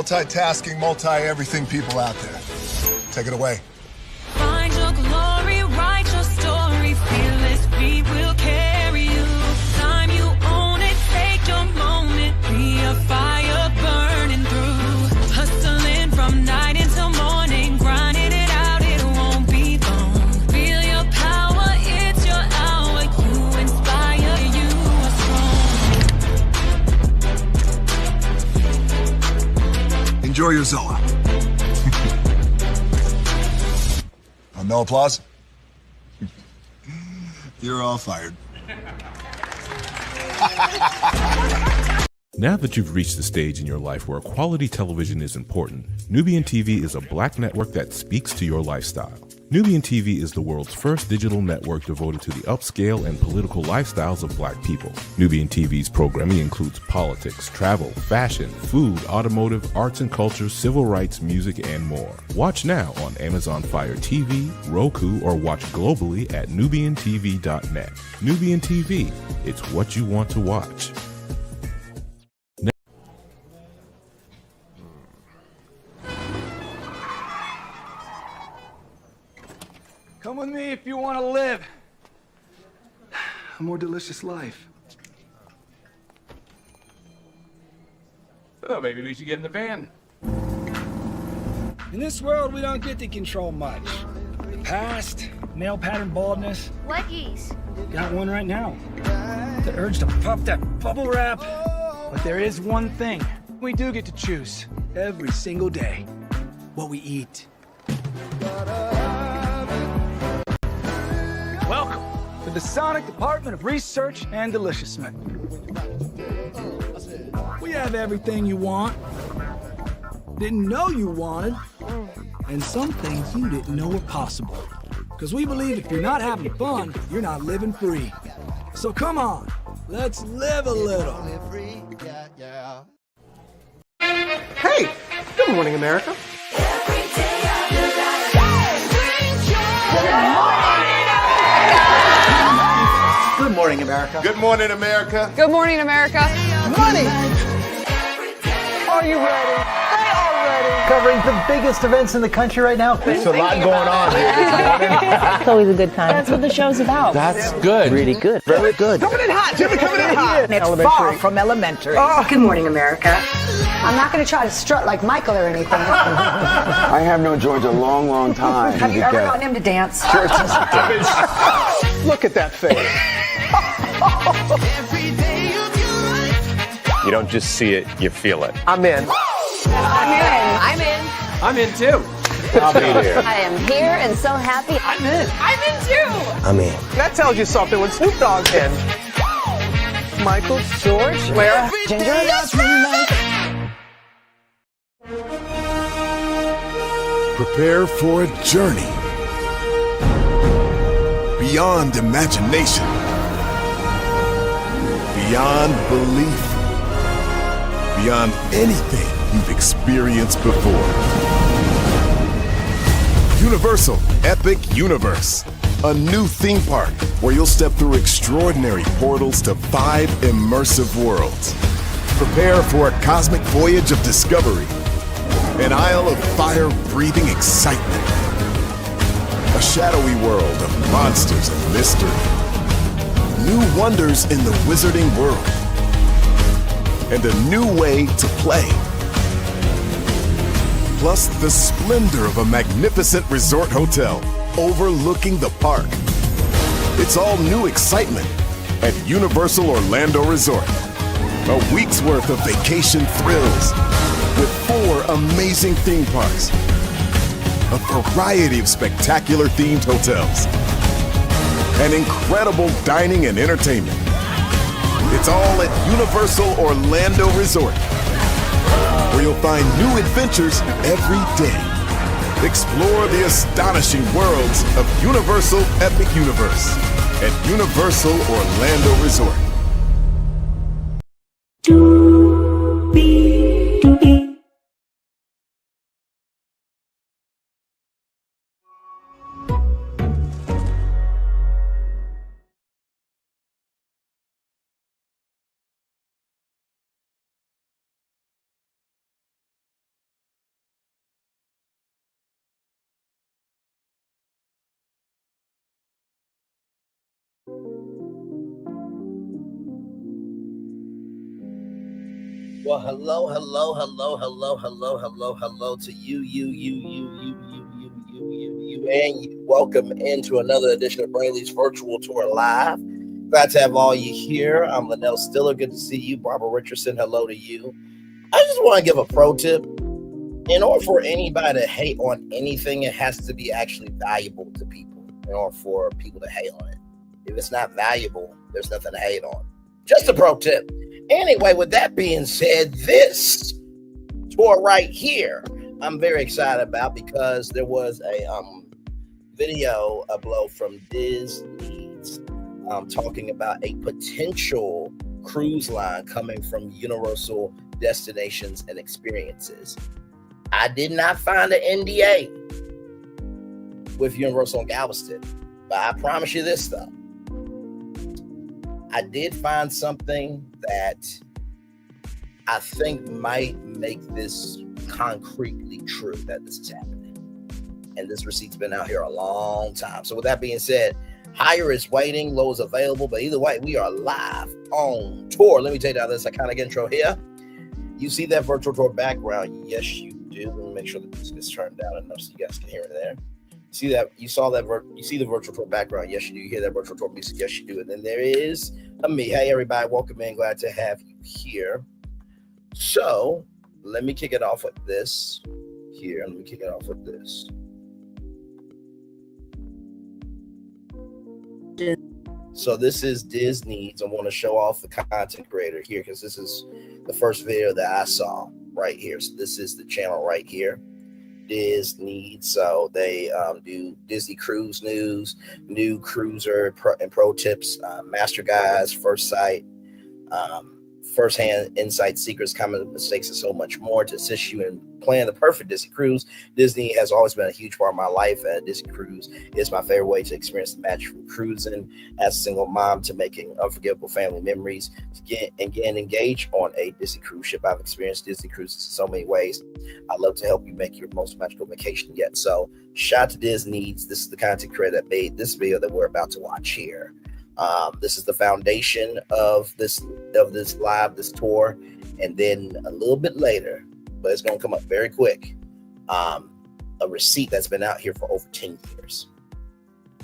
multitasking, multi-everything people out there. Take it away. Find your glory, write your story, fearless, we will carry you. Time you own it, take your moment, be a fire burning through. Hustling from night until morning, grinding it out, it won't be long. Feel your power, it's your hour, you inspire, you are strong. Enjoy your Zoa. No applause? You're all fired. Now that you've reached the stage in your life where quality television is important, Nubian TV is a black network that speaks to your lifestyle. Nubian TV is the world's first digital network devoted to the upscale and political lifestyles of black people. Nubian TV's programming includes politics, travel, fashion, food, automotive, arts and culture, civil rights, music, and more. Watch now on Amazon Fire TV, Roku, or watch globally at nubiantv.net. Nubian TV, it's what you want to watch. Come with me if you want to live a more delicious life. Oh, maybe we should get in the van. In this world, we don't get to control much. The past, male pattern baldness. What geese? Got one right now. The urge to puff that bubble wrap. But there is one thing we do get to choose every single day: what we eat. Welcome to the Sonic Department of Research and Deliciousment. We have everything you want, didn't know you wanted, and some things you didn't know were possible. Because we believe if you're not having fun, you're not living free. So come on, let's live a little. Hey, good morning, America. Good morning, America. Good morning, America. Good morning, America. Money! Are you ready? They are ready. Covering the biggest events in the country right now. There's a lot going on here. It's always a good time. That's what the show's about. That's good. Really good. Very good. Coming in hot, Jimmy, coming in hot. It's far from elementary. Oh, good morning, America. I'm not going to try to strut like Michael or anything. I have known George a long, long time. Have you ever gotten him to dance? Sure, look at that face. You don't just see it, you feel it. I'm in. I'm in. I'm in too. I'll be here. I am here and so happy. I'm in. I'm in too. I'm in. That tells you something when Snoop Dogg's in. Michael, George, where? Ginger. Prepare for a journey beyond imagination, beyond belief, beyond anything you've experienced before. Universal Epic Universe, a new theme park where you'll step through extraordinary portals to 5 immersive worlds. Prepare for a cosmic voyage of discovery, an isle of fire-breathing excitement, a shadowy world of monsters and mystery, new wonders in the wizarding world, and a new way to play. Plus the splendor of a magnificent resort hotel overlooking the park. It's all new excitement at Universal Orlando Resort. A week's worth of vacation thrills with 4 amazing theme parks, a variety of spectacular themed hotels, and incredible dining and entertainment. It's all at Universal Orlando Resort, where you'll find new adventures every day. Explore the astonishing worlds of Universal Epic Universe at Universal Orlando Resort. Well, hello to you, and you. Welcome into another edition of Brayley's Virtual Tour Live. Glad to have all you here. I'm Linnell Stiller. Good to see you. Barbara Richardson, hello to you. I just want to give a pro tip. In order for anybody to hate on anything, it has to be actually valuable to people in order for people to hate on it. If it's not valuable, there's nothing to hate on. Just a pro tip. Anyway, with that being said, this tour right here, I'm very excited about because there was a video upload from Disney talking about a potential cruise line coming from Universal Destinations and Experiences. I did not find an NDA with Universal and Galveston, but I promise you this though. I did find something that I think might make this concretely true that this is happening. And this receipt's been out here a long time. So with that being said, higher is waiting, low is available, but either way, we are live on tour. Let me take down this iconic intro here. You see that virtual tour background? Yes, you do. Let me make sure that this gets turned down enough so you guys can hear it there. See that? You saw that? You see the virtual tour background? Yes, you do. You hear that virtual tour music? Yes, you do. And then there is me. Hey, everybody, welcome in. Glad to have you here. So let me kick it off with this here. Let me kick it off with this. So this is Disney's. I want to show off the content creator here because this is the first video that I saw right here. So this is the channel right here. Disney. So they do Disney cruise news, new cruiser and pro tips, master guides, first sight, first-hand insight, secrets, common mistakes, and so much more to assist you in planning the perfect Disney cruise. Disney has always been a huge part of my life, and Disney cruise is my favorite way to experience the magic from cruising as a single mom to making unforgettable family memories. To get engaged on a Disney cruise ship. I've experienced Disney cruises in so many ways. I'd love to help you make your most magical vacation yet. So shout out to Disney. This is the content creator that made this video that we're about to watch here. This is the foundation of this tour, and then a little bit later, but it's going to come up very quick, a receipt that's been out here for over 10 years.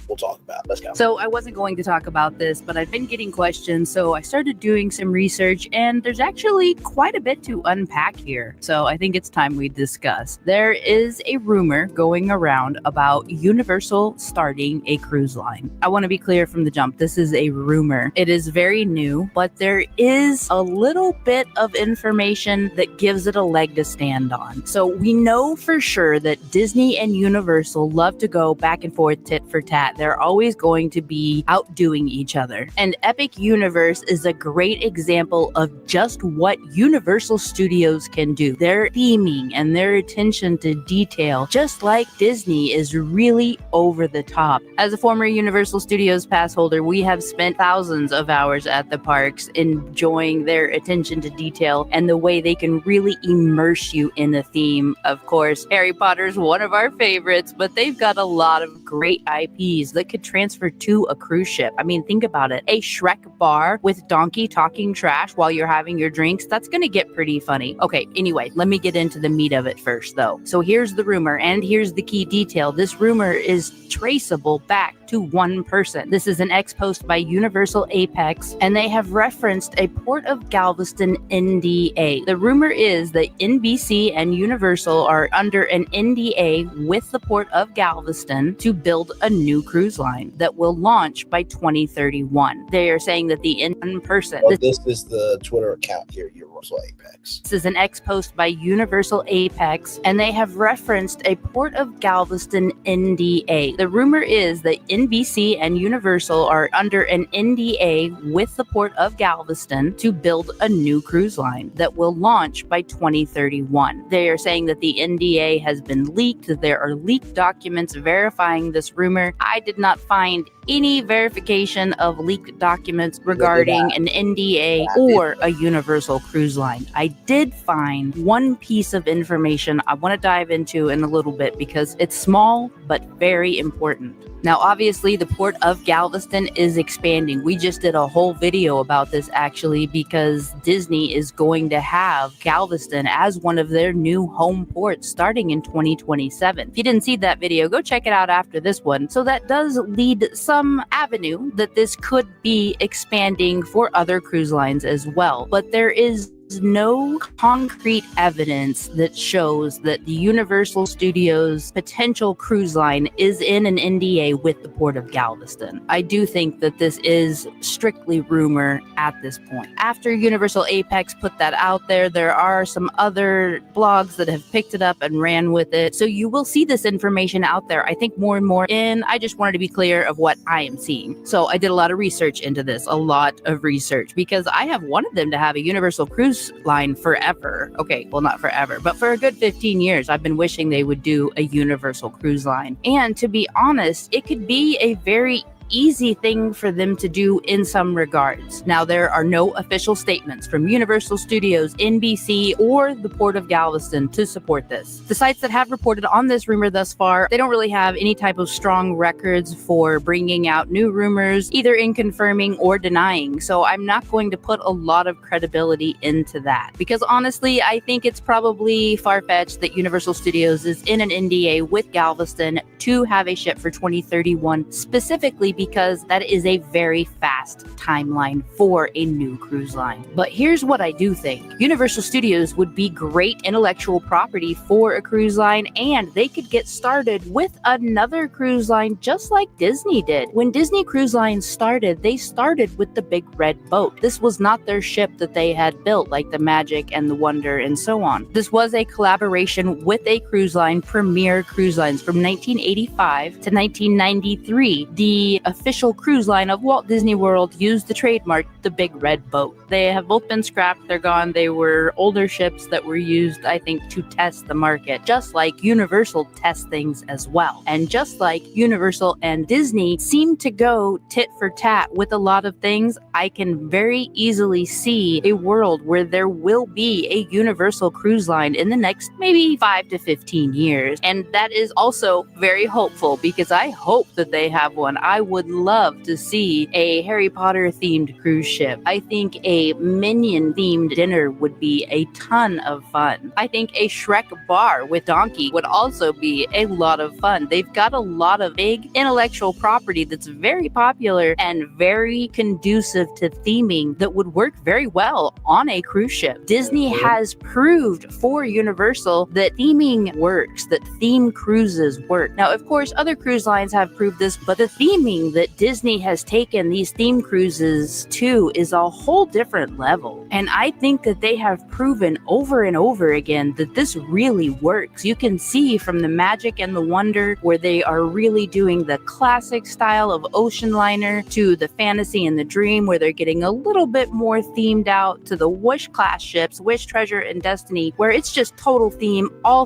We'll talk about it. Let's go. So I wasn't going to talk about this, but I've been getting questions. So I started doing some research, and there's actually quite a bit to unpack here. So I think it's time we discuss. There is a rumor going around about Universal starting a cruise line. I want to be clear from the jump. This is a rumor. It is very new, but there is a little bit of information that gives it a leg to stand on. So we know for sure that Disney and Universal love to go back and forth, tit for tat. They're always going to be outdoing each other. And Epic Universe is a great example of just what Universal Studios can do. Their theming and their attention to detail, just like Disney, is really over the top. As a former Universal Studios pass holder, we have spent thousands of hours at the parks enjoying their attention to detail and the way they can really immerse you in a theme. Of course, Harry Potter is one of our favorites, but they've got a lot of great IPs that could transfer to a cruise ship. I mean, think about it. A Shrek bar with Donkey talking trash while you're having your drinks, that's going to get pretty funny. Okay, anyway, let me get into the meat of it first, though. So here's the rumor, and here's the key detail. This rumor is traceable back to one person. This is an ex-post by Universal Apex, and they have referenced a Port of Galveston NDA. The rumor is that NBC and Universal are under an NDA with the Port of Galveston to build a new cruise line that will launch by 2031. They are saying that the in-person... This is the Twitter account here, Universal Apex. This is an ex-post by Universal Apex, and they have referenced a Port of Galveston NDA. The rumor is that NBC and Universal are under an NDA with the Port of Galveston to build a new cruise line that will launch by 2031. They are saying that the NDA has been leaked. There are leaked documents verifying this rumor. I did not find any verification of leaked documents regarding an NDA or a Universal Cruise Line. I did find one piece of information I want to dive into in a little bit because it's small but very important. Now, obviously, the port of Galveston is expanding. We just did a whole video about this actually because Disney is going to have Galveston as one of their new home ports starting in 2027. If you didn't see that video, go check it out after this one. So that does lead some avenue that this could be expanding for other cruise lines as well. But there is no concrete evidence that shows that the Universal Studios potential cruise line is in an NDA with the Port of Galveston. I do think that this is strictly rumor at this point. After Universal Apex put that out there, there are some other blogs that have picked it up and ran with it. So you will see this information out there, I think more and more. And I just wanted to be clear of what I am seeing. So I did a lot of research into this, a lot of research, because I have wanted them to have a Universal Cruise Line forever. Okay, well, not forever, but for a good 15 years, I've been wishing they would do a Universal Cruise Line. And to be honest, it could be a very easy thing for them to do in some regards. Now, there are no official statements from Universal Studios, NBC, or the Port of Galveston to support this. The sites that have reported on this rumor thus far, they don't really have any type of strong records for bringing out new rumors, either in confirming or denying. So I'm not going to put a lot of credibility into that because honestly, I think it's probably far-fetched that Universal Studios is in an NDA with Galveston to have a ship for 2031 specifically because that is a very fast timeline for a new cruise line. But here's what I do think. Universal Studios would be great intellectual property for a cruise line, and they could get started with another cruise line just like Disney did. When Disney Cruise Line started, they started with the Big Red Boat. This was not their ship that they had built like the Magic and the Wonder and so on. This was a collaboration with a cruise line, Premier Cruise Lines, from 1985 to 1993. The official cruise line of Walt Disney World used the trademark, the Big Red Boat. They have both been scrapped. They're gone. They were older ships that were used, I think, to test the market, just like Universal tests things as well. And just like Universal and Disney seem to go tit for tat with a lot of things, I can very easily see a world where there will be a Universal Cruise Line in the next maybe 5 to 15 years. And that is also very hopeful because I hope that they have one. I would love to see a Harry Potter themed cruise ship. I think a Minion themed dinner would be a ton of fun. I think a Shrek bar with Donkey would also be a lot of fun. They've got a lot of big intellectual property that's very popular and very conducive to theming that would work very well on a cruise ship. Disney has proved for Universal that theming works, that theme cruises work. Now, of course, other cruise lines have proved this, but the theming that Disney has taken these theme cruises to is a whole different level. And I think that they have proven over and over again that this really works. You can see from the Magic and the Wonder where they are really doing the classic style of ocean liner to the Fantasy and the Dream where they're getting a little bit more themed out to the Wish class ships, Wish, Treasure, and Destiny, where it's just total theme all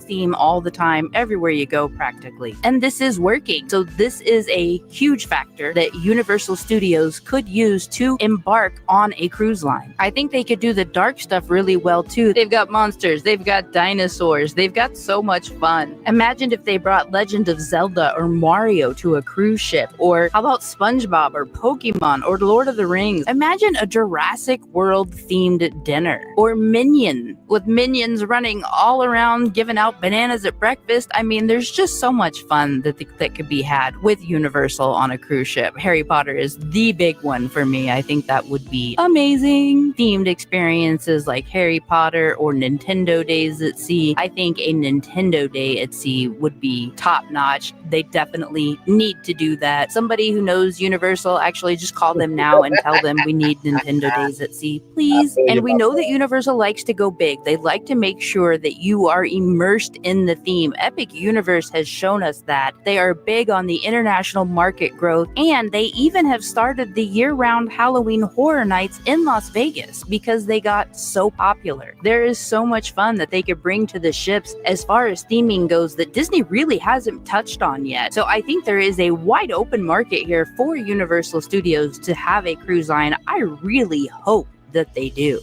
the time, everywhere you go practically. And this is working. So this is a huge factor that Universal Studios could use to embark on a cruise line. I think they could do the dark stuff really well too. They've got monsters, they've got dinosaurs, they've got so much fun. Imagine if they brought Legend of Zelda or Mario to a cruise ship, or how about SpongeBob or Pokemon or Lord of the Rings? Imagine a Jurassic World themed dinner, or Minion with minions running all around giving out bananas at breakfast. I mean, there's just so much fun that could be had with Universal on a cruise ship. Harry Potter is the big one for me. I think that would be amazing. Themed experiences like Harry Potter or Nintendo Days at Sea. I think a Nintendo Day at Sea would be top notch. They definitely need to do that. Somebody who knows Universal, actually just call them now and tell them we need Nintendo Days at Sea, please. And we know that Universal likes to go big. They like to make sure that you are immersed in the theme. Epic Universe has shown us that. They are big on the international market growth growth, and they even have started the year-round Halloween Horror Nights in Las Vegas because they got so popular. There is so much fun that they could bring to the ships as far as theming goes that Disney really hasn't touched on yet. So I think there is a wide open market here for Universal Studios to have a cruise line. I really hope that they do.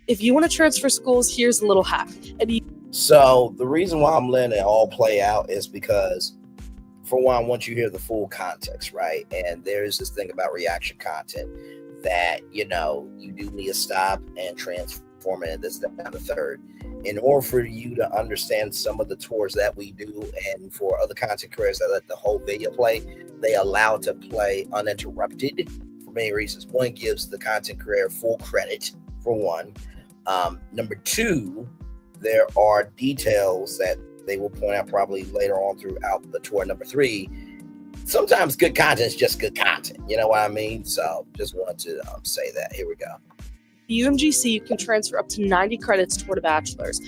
If you want to transfer schools, here's a little hack. So the reason why I'm letting it all play out is because, for one, once you hear the full context, right? And there's this thing about reaction content that, you do need to stop and transform it, and this, that, and the third. In order for you to understand some of the tours that we do, and for other content creators that let the whole video play, they allow it to play uninterrupted for many reasons. One, gives the content creator full credit, for one. Number two, there are details that they will point out probably later on throughout the tour. Number three, sometimes good content is just good content. You know what I mean? So just wanted to say that. Here we go. UMGC, you can transfer up to 90 credits toward a bachelor's.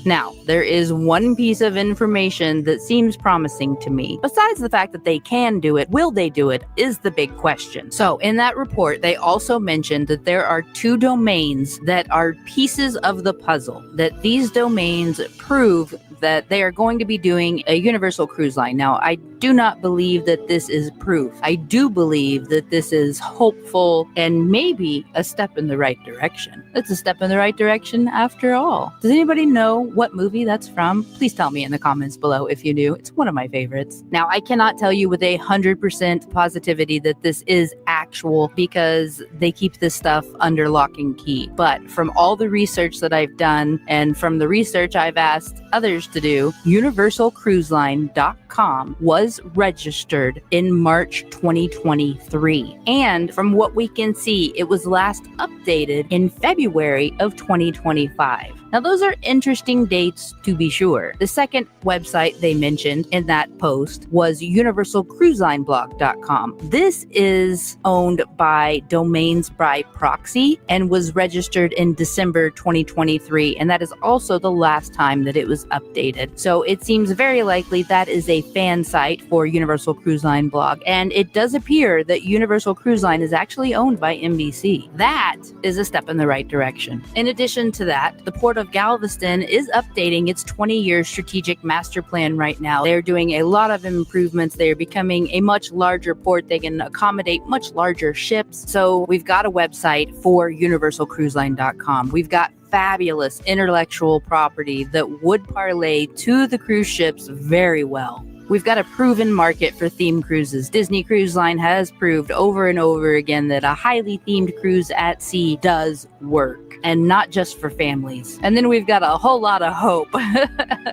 Now, there is one piece of information that seems promising to me. Besides the fact that they can do it, will they do it is the big question. So in that report, they also mentioned that there are 2 domains that are pieces of the puzzle, that these domains prove that they are going to be doing a Universal Cruise Line. Now, I do not believe that this is proof. I do believe that this is hopeful and maybe a step in the right direction. It's a step in the right direction after all. Does anybody know what movie that's from? Please tell me in the comments below if you do. It's one of my favorites. Now, I cannot tell you with 100% positivity that this is actual because they keep this stuff under lock and key. But from all the research that I've done and from the research I've asked others to do, universalcruiseline.com was registered in March 2023. And from what we can see, it was last updated in February of 2025. Now, those are interesting dates to be sure. The second website they mentioned in that post was universalcruiselineblog.com. This is owned by Domains by Proxy and was registered in December 2023. And that is also the last time that it was updated. So it seems very likely that is a fan site for Universal Cruise Line blog. And it does appear that Universal Cruise Line is actually owned by NBC. That is a step in the right direction. In addition to that, the Port of Galveston is updating its 20-year strategic master plan right now. They're doing a lot of improvements. They're becoming a much larger port. They can accommodate much larger ships. So we've got a website for universalcruiseline.com. We've got fabulous intellectual property that would parlay to the cruise ships very well. We've got a proven market for themed cruises. Disney Cruise Line has proved over and over again that a highly themed cruise at sea does work, and not just for families. And then we've got a whole lot of hope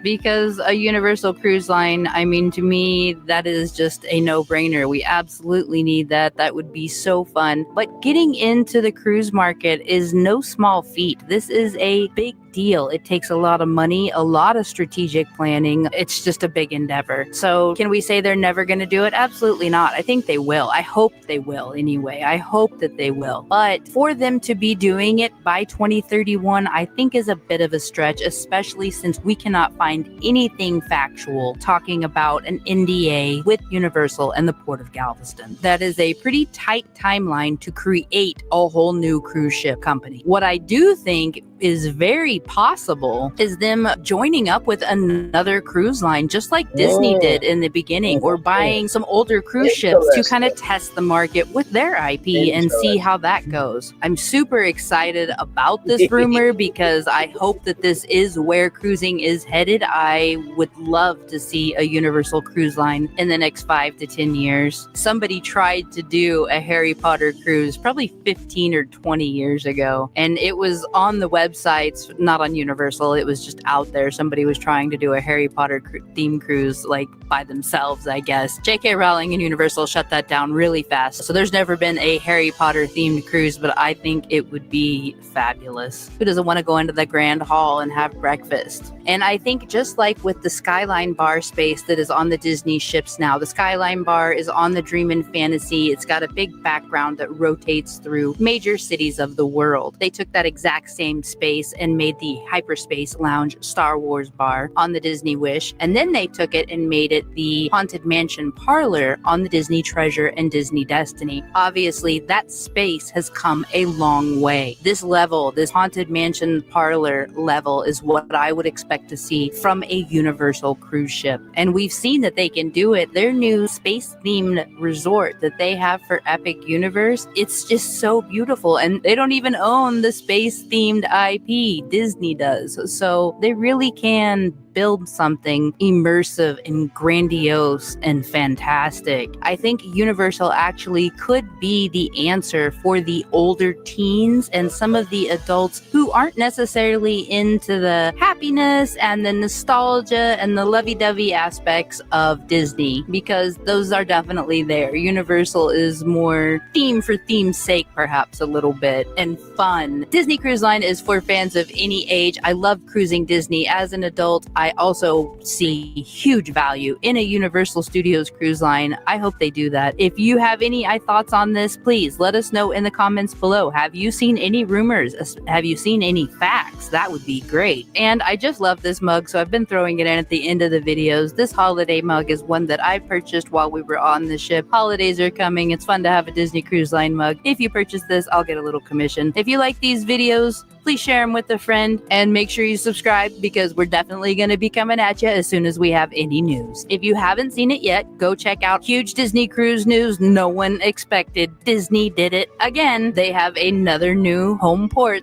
because a Universal Cruise Line, I mean, to me, that is just a no-brainer. We absolutely need that. That would be so fun. But getting into the cruise market is no small feat. This is a big deal. It takes a lot of money, a lot of strategic planning. It's just a big endeavor. So can we say they're never going to do it? Absolutely not. I think they will. I hope they will anyway. I hope that they will. But for them to be doing it by 2031, I think is a bit of a stretch, especially since we cannot find anything factual talking about an NDA with Universal and the Port of Galveston. That is a pretty tight timeline to create a whole new cruise ship company. What I do think is very possible is them joining up with another cruise line, just like Disney did in the beginning, or buying some older cruise ships to kind of test the market with their IP and see how that goes. I'm super excited about this rumor because I hope that this is where cruising is headed. I would love to see a Universal Cruise Line in the next 5 to 10 years. Somebody tried to do a Harry Potter cruise probably 15 or 20 years ago, and it was on the websites, not on Universal. It was just out there. Somebody was trying to do a Harry Potter theme cruise like by themselves, I guess. J.K. Rowling and Universal shut that down really fast. So there's never been a Harry Potter themed cruise, but I think it would be fabulous. Who doesn't want to go into the Grand Hall and have breakfast? And I think just like with the Skyline Bar space that is on the Disney ships now, the Skyline Bar is on the Dream and Fantasy. It's got a big background that rotates through major cities of the world. They took that exact same space and made the hyperspace lounge Star Wars bar on the Disney Wish. And then they took it and made it the Haunted Mansion parlor on the Disney Treasure and Disney Destiny. Obviously, that space has come a long way. This level, this Haunted Mansion parlor level, is what I would expect to see from a Universal cruise ship. And we've seen that they can do it. Their new space-themed resort that they have for Epic Universe, it's just so beautiful. And they don't even own the space-themed IP. Disney does. So they really can build something immersive and grandiose and fantastic. I think Universal actually could be the answer for the older teens and some of the adults who aren't necessarily into the happiness and the nostalgia and the lovey-dovey aspects of Disney, because those are definitely there. Universal is more theme for theme's sake, perhaps a little bit, and fun. Disney Cruise Line is for fans of any age. I love cruising Disney as an adult. I also see huge value in a Universal Studios cruise line. I hope they do that. If you have any thoughts on this, please let us know in the comments below. Have you seen any rumors? Have you seen any facts? That would be great. And I just love this mug, so I've been throwing it in at the end of the videos. This holiday mug is one that I purchased while we were on the ship. Holidays are coming. It's fun to have a Disney Cruise Line mug. If you purchase this, I'll get a little commission. If you like these videos, please share them with a friend and make sure you subscribe, because we're definitely going to be coming at you as soon as we have any news. If you haven't seen it yet, go check out huge Disney cruise news. No one expected. Disney did it again. They have another new home port.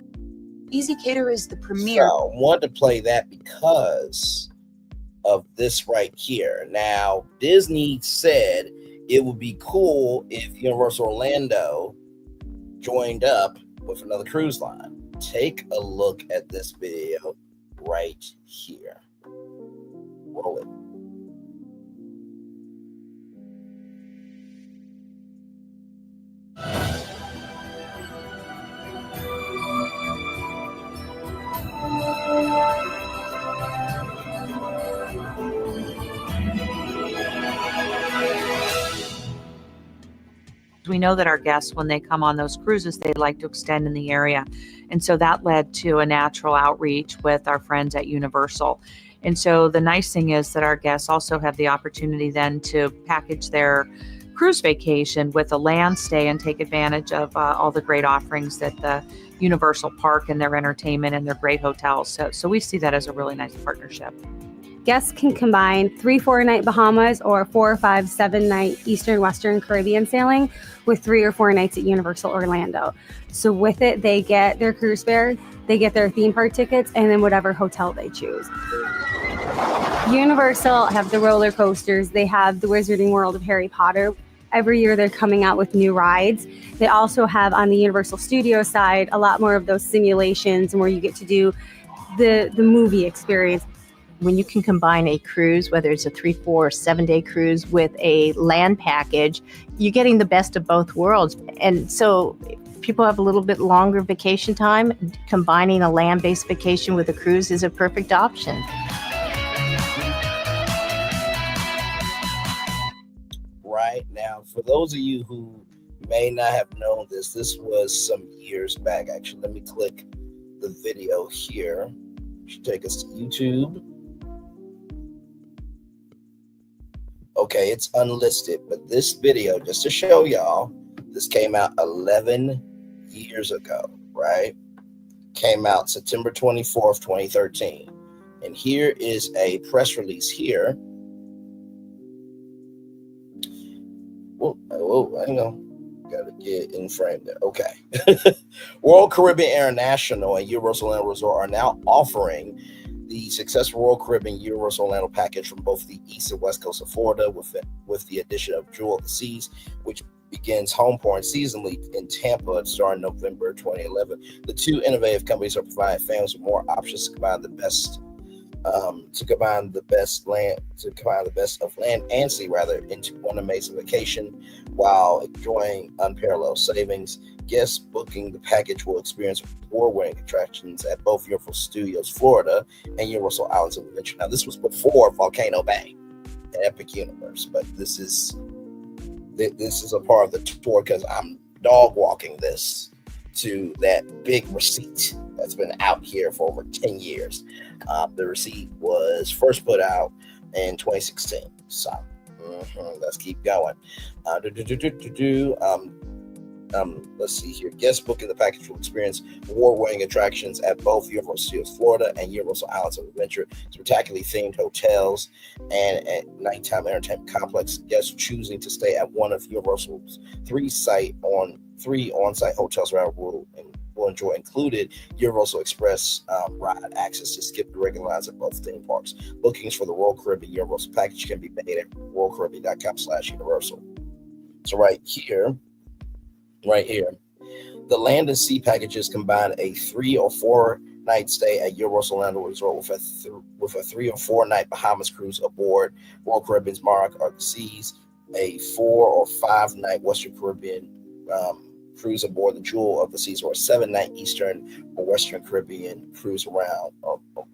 Easy Cater is the premier. So I wanted to play that because of this right here. Now, Disney said it would be cool if Universal Orlando joined up with another cruise line. Take a look at this video right here. Roll it. We know that our guests, when they come on those cruises, they like to extend in the area. And so that led to a natural outreach with our friends at Universal. And so the nice thing is that our guests also have the opportunity then to package their cruise vacation with a land stay and take advantage of all the great offerings that the Universal Park and their entertainment and their great hotels. So we see that as a really nice partnership. Guests can combine 3 4-night Bahamas or 4 or 5 7-night Eastern Western Caribbean sailing with 3 or 4 nights at Universal Orlando. So with it, they get their cruise fare, they get their theme park tickets, and then whatever hotel they choose. Universal have the roller coasters. They have the Wizarding World of Harry Potter. Every year they're coming out with new rides. They also have on the Universal Studios side a lot more of those simulations and where you get to do the movie experience. When you can combine a cruise, whether it's a 3, 4, or 7-day cruise with a land package, you're getting the best of both worlds. And so people have a little bit longer vacation time. Combining a land-based vacation with a cruise is a perfect option. Right now, for those of you who may not have known this was some years back. Actually, let me click the video here. Should take us to YouTube. Okay, it's unlisted, but this video, just to show y'all, this came out 11 years ago, right? Came out September 24th, 2013. And here is a press release here. Whoa, hang on. Gotta get in frame there. Okay. Royal Caribbean International and Universal Orlando Resort are now offering the successful Royal Caribbean Universal Orlando package from both the east and west coast of Florida with the addition of Jewel of the Seas, which begins home pouring seasonally in Tampa starting November 2011. The two innovative companies are providing families with more options to combine the best of land and sea into one amazing vacation while enjoying unparalleled savings. Guests booking the package will experience award-winning attractions at both Universal Studios Florida and Universal Islands of Adventure. Now, this was before Volcano Bay and Epic Universe, but this is a part of the tour because I'm dog walking this to that big receipt that's been out here for over 10 years. The receipt was first put out in 2016. So let's keep going. Let's see here. Guest booking the package will experience award-winning attractions at both Universal Studios Florida and Universal Islands of Adventure, spectacularly themed hotels, and at nighttime entertainment complex. Guests choosing to stay at one of Universal's three on-site hotels around the world will enjoy included Universal Express ride access to skip the regular lines at both theme parks. Bookings for the Royal Caribbean Universal package can be made at royalcaribbean.com/universal. So right here, the land and sea packages combine a 3 or 4 night stay at Universal Orlando Resort with a 3 or 4 night Bahamas cruise aboard Royal Caribbean's Monarch of the Seas, a 4 or 5 night Western Caribbean cruise aboard the Jewel of the Seas, or a 7-night Eastern or Western Caribbean cruise around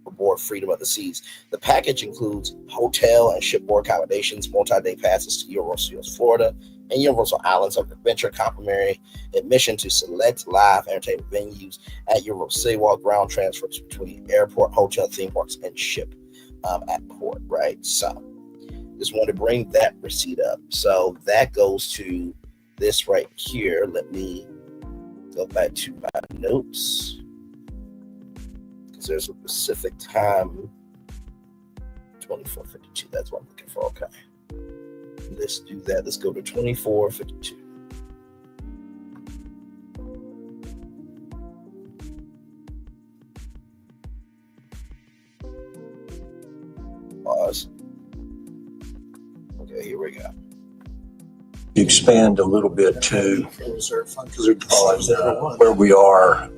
aboard Freedom of the Seas. The package includes hotel and shipboard accommodations, multi-day passes to Universal Studios Florida and Universal Islands of Adventure, complimentary admission to select live entertainment venues at Universal City Walk, ground transfers between airport, hotel, theme parks, and ship at port, right? So just wanted to bring that receipt up. So that goes to this right here. Let me go back to my notes because there's a specific time. 24:52. That's what I'm looking for. Okay. Let's do that. Let's go to 24:52. Pause. Okay, here we go. Expand a little bit too on where we are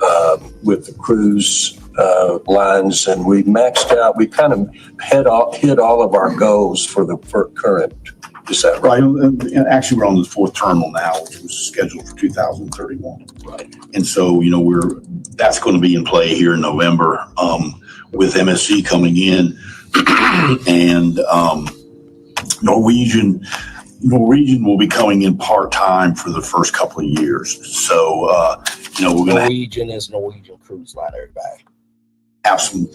with the cruise lines, and we maxed out. We kind of hit all of our goals for current. Is that right? And actually, we're on the 4th terminal now, which was scheduled for 2031. Right. And so, that's going to be in play here in November with MSC coming in, and Norwegian will be coming in part-time for the first couple of years. So, we're going to Norwegian is Norwegian Cruise Line, everybody. Have some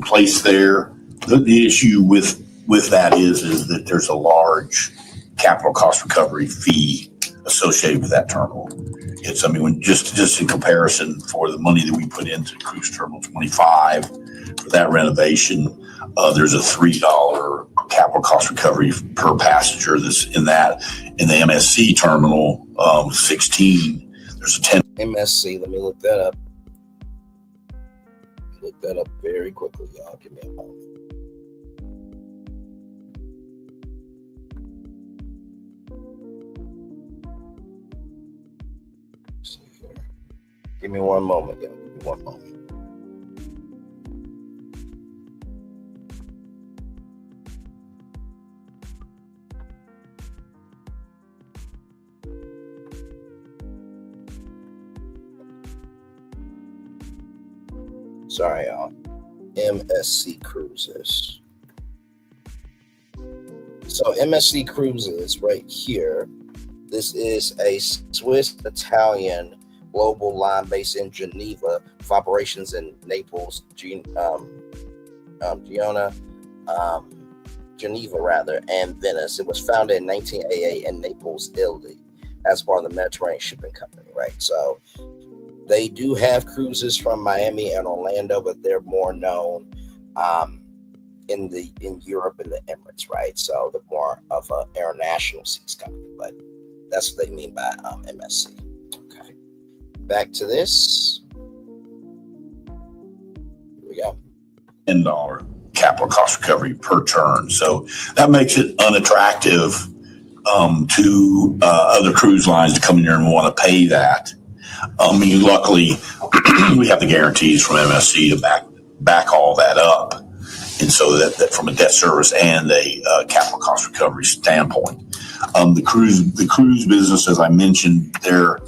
place there. The issue with that is that there's a large capital cost recovery fee associated with that terminal. It's, just in comparison, for the money that we put into Cruise Terminal 25 for that renovation, there's a $3 capital cost recovery per passenger that's in that. In the MSC terminal 16, there's a 10. MSC, let me look that up. Look that up very quickly, y'all. Give me a moment. Give me one moment, y'all. Give me one moment. Sorry, y'all. MSC Cruises. So MSC Cruises right here. This is a Swiss-Italian global line based in Geneva with operations in Naples, Geneva, and Venice. It was founded in 1988 in Naples, Italy, as part of the Mediterranean Shipping Company, right? So they do have cruises from Miami and Orlando, but they're more known in Europe and the Emirates, right? So they're more of an international seas company, but that's what they mean by MSC. Okay, back to this. Here we go. $10 capital cost recovery per turn. So that makes it unattractive to other cruise lines to come in here and want to pay that. Luckily, we have the guarantees from MSC to back all that up. And so that from a debt service and a capital cost recovery standpoint. The cruise business, as I mentioned, they're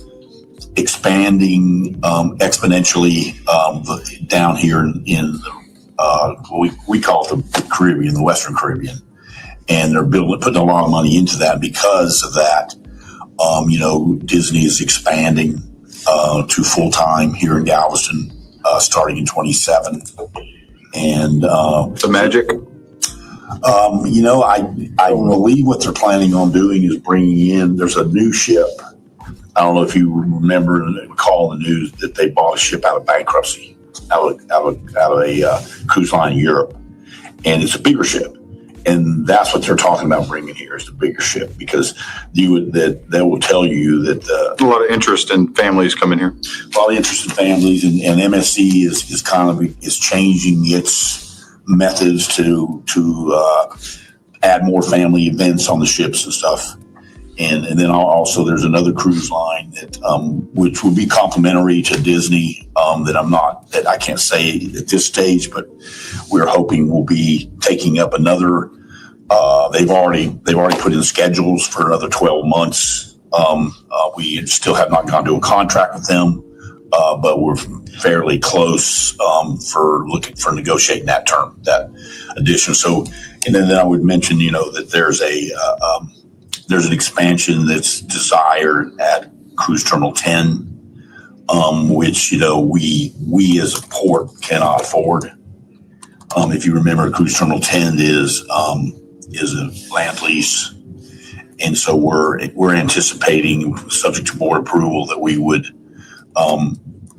expanding exponentially down here in we call it the Caribbean, the Western Caribbean. And they're putting a lot of money into that. Because of that, Disney is expanding to full-time here in Galveston, starting in 27. And the magic. I believe what they're planning on doing is bringing in. There's a new ship. I don't know if you remember and recall in the news that they bought a ship out of bankruptcy, out of a cruise line in Europe, and it's a bigger ship. And that's what they're talking about bringing here is the bigger ship, because they will tell you that a lot of interest in families coming here. A lot of interest in families, and MSC is changing its methods to add more family events on the ships and stuff. And then also there's another cruise line that which would be complementary to Disney that I can't say at this stage, but we're hoping will be taking up another. They've already put in schedules for another 12 months. We still have not gone to a contract with them, but we're fairly close for negotiating that term, that addition. So, and then I would mention, that there's an expansion that's desired at Cruise Terminal 10, which we as a port cannot afford. If you remember, Cruise Terminal 10 is a land lease, and so we're anticipating, subject to board approval, that we would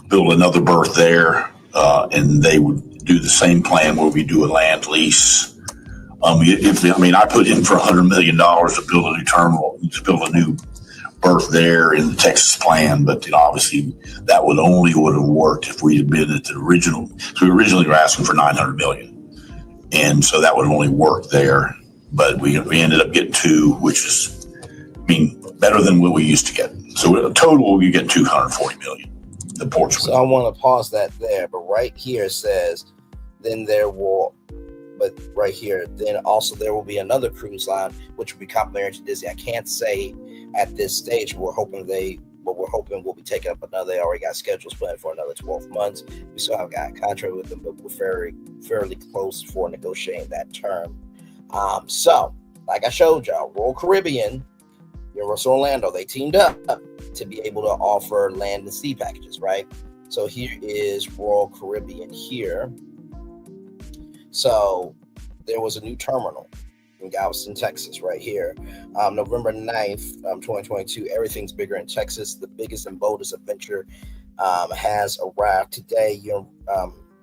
build another berth there, and they would do the same plan where we do a land lease. I put in for $100 million to build a new terminal, to build a new berth there in the Texas plan, but obviously that would have worked if we had been at the original. So we originally were asking for $900 million, and so that would have only worked there. But we ended up getting two, which is, better than what we used to get. So in total, you get $240 million. The ports. So I want to pause that there, but right here it says, but right here, then also there will be another cruise line, which will be complementary to Disney. I can't say at this stage. We're hoping we'll be taking up another. They already got schedules planned for another 12 months. We still haven't got a contract with them, but we're fairly close for negotiating that term. So, like I showed y'all, Royal Caribbean, Universal Orlando, they teamed up to be able to offer land and sea packages, right? So here is Royal Caribbean here. So there was a new terminal in Galveston, Texas, right here. November 9th, 2022, everything's bigger in Texas. The biggest and boldest adventure has arrived today.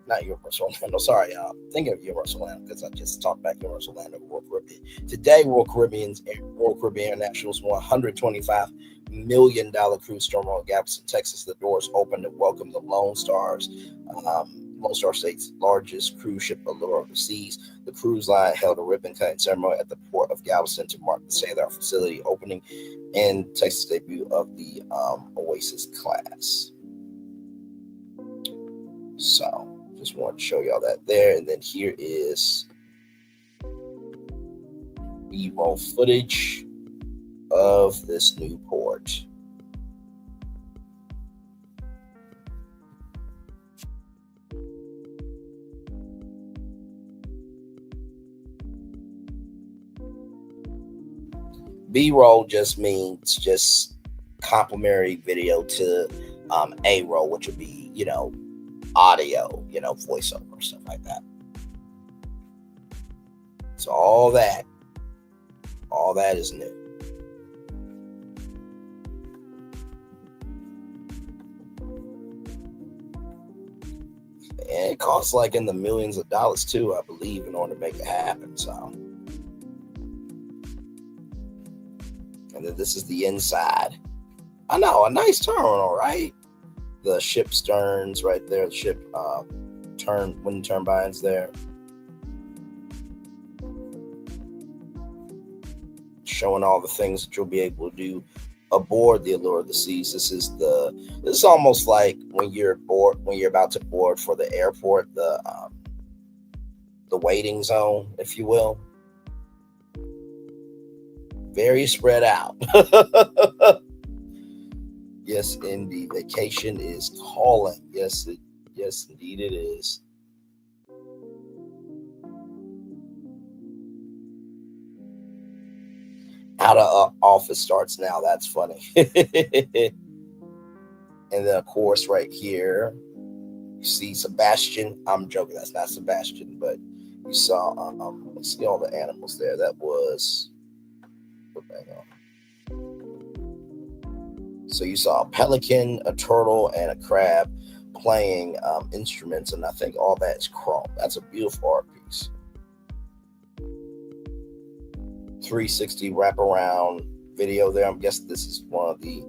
Not Universal Orlando, sorry. Thinking of Universal Orlando because I just talked about Universal Orlando and Royal Caribbean. Today, Royal Caribbean International's $125 million cruise terminal in Galveston, Texas. The doors open to welcome the Lone Star State's largest cruise ship, Allure of the Seas. The cruise line held a ribbon-cutting ceremony at the port of Galveston to mark the state-of-the-art facility opening and Texas debut of the Oasis class. So, just wanted to show y'all that there. And then here is B-roll footage of this new port. B-roll just means complimentary video to A-roll, which would be, audio, voiceover, stuff like that. So all that is new. And it costs like in the millions of dollars too, I believe, in order to make it happen. So, and then this is the inside. I know, a nice terminal, right? The ship sterns right there, the ship wind turbines there. Showing all the things that you'll be able to do aboard the Allure of the Seas. This is almost like when you're about to board for the airport, the waiting zone, if you will. Very spread out. Yes, indeed. Vacation is calling. Yes, indeed it is. Out of office starts now. That's funny. And then, of course, right here, you see Sebastian. I'm joking. That's not Sebastian, but you saw, let's see all the animals there. That was, hang on. So you saw a pelican, a turtle, and a crab playing instruments, and I think all that is chrome. That's a beautiful art piece. 360 wraparound video there. I'm guessing this is one of the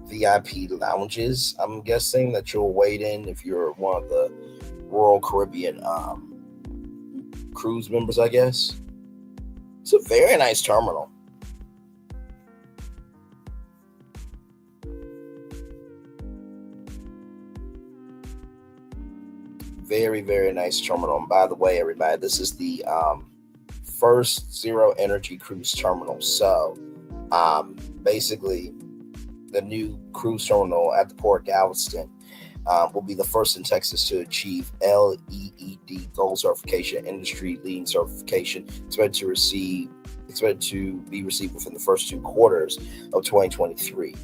VIP lounges, I'm guessing, that you'll wait in if you're one of the Royal Caribbean cruise members, I guess. It's a very nice terminal. Very, very nice terminal. And by the way, everybody, this is the first zero energy cruise terminal. So basically, the new cruise terminal at the Port of Galveston will be the first in Texas to achieve LEED Gold certification, industry leading certification, expected to be received within the first 2 quarters of 2023.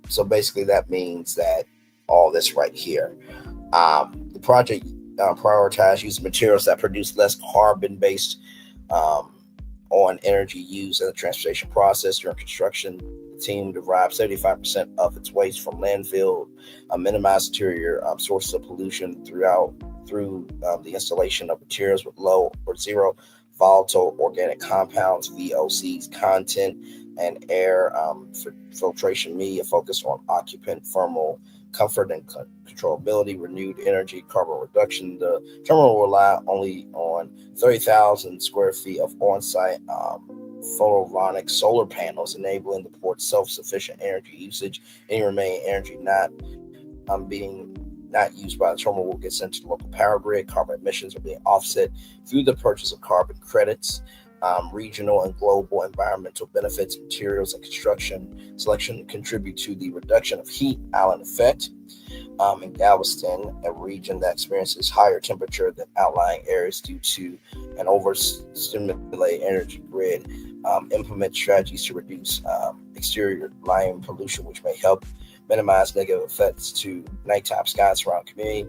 So basically, that means that all this right here. The project prioritized using materials that produce less carbon based on energy used in the transportation process during construction. The team derived 75% of its waste from landfill, minimize interior sources of pollution through the installation of materials with low or zero volatile organic compounds, VOCs content, and air filtration media focused on occupant thermal comfort and controllability, renewed energy, carbon reduction. The terminal will rely only on 30,000 square feet of on-site photovoltaic solar panels, enabling the port's self-sufficient energy usage. Any remaining energy not used by the terminal will get sent to the local power grid. Carbon emissions are being offset through the purchase of carbon credits. Regional and global environmental benefits, materials, and construction selection contribute to the reduction of heat island effect. In Galveston, a region that experiences higher temperature than outlying areas due to an overstimulated energy grid, implement strategies to reduce exterior lighting pollution, which may help minimize negative effects to nighttime skies surrounding community.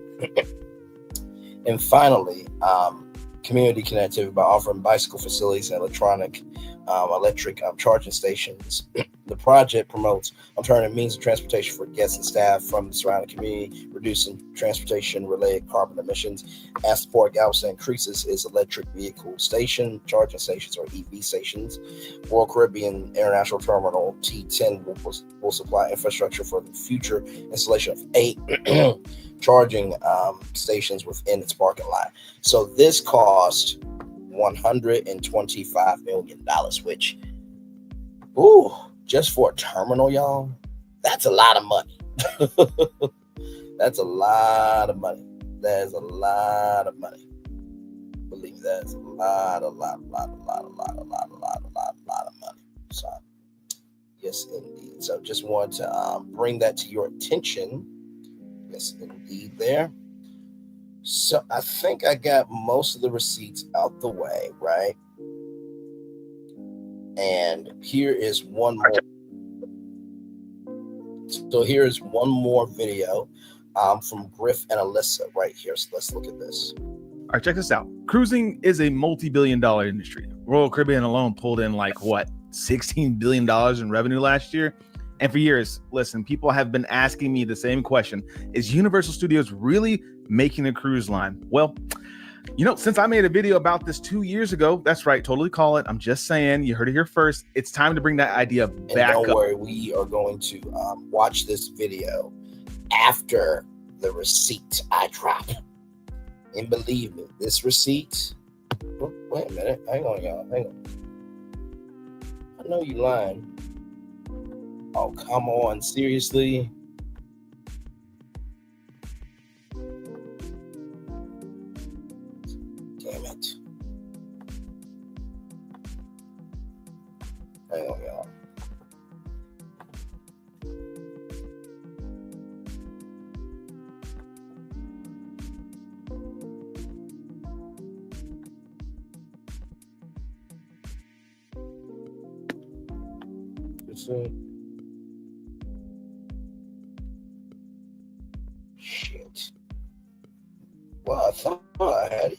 And finally, community connectivity by offering bicycle facilities and electric charging stations. The project promotes alternative means of transportation for guests and staff from the surrounding community, reducing transportation-related carbon emissions. As the Port of Galveston increases its electric vehicle station, charging stations, or EV stations, Royal Caribbean International Terminal T10 will supply infrastructure for the future installation of 8 charging stations within its parking lot. So this cost $125 million, which, just for a terminal, y'all, that's a lot of money. That's a lot of money. That is a lot of money. Believe that is a lot of money. So, yes, indeed. So, just want to bring that to your attention. Yes, indeed, there. So, I think I got most of the receipts out the way, right? And here is one more. So here is one more video from Griff and Alyssa right here. So let's look at this. All right, check this out. Cruising is a multi-billion-dollar industry. Royal Caribbean alone pulled in $16 billion in revenue last year. And for years, listen, people have been asking me the same question. Is Universal Studios really making a cruise line? Well, since I made a video about this 2 years ago, that's right, totally call it. I'm just saying, you heard it here first. It's time to bring that idea back up. Don't worry, we are going to watch this video after the receipt I drop. And believe me, this receipt. Oh, wait a minute. Hang on, y'all. Hang on. I know you lying. Oh, come on. Seriously? Damn it. Hang on, y'all.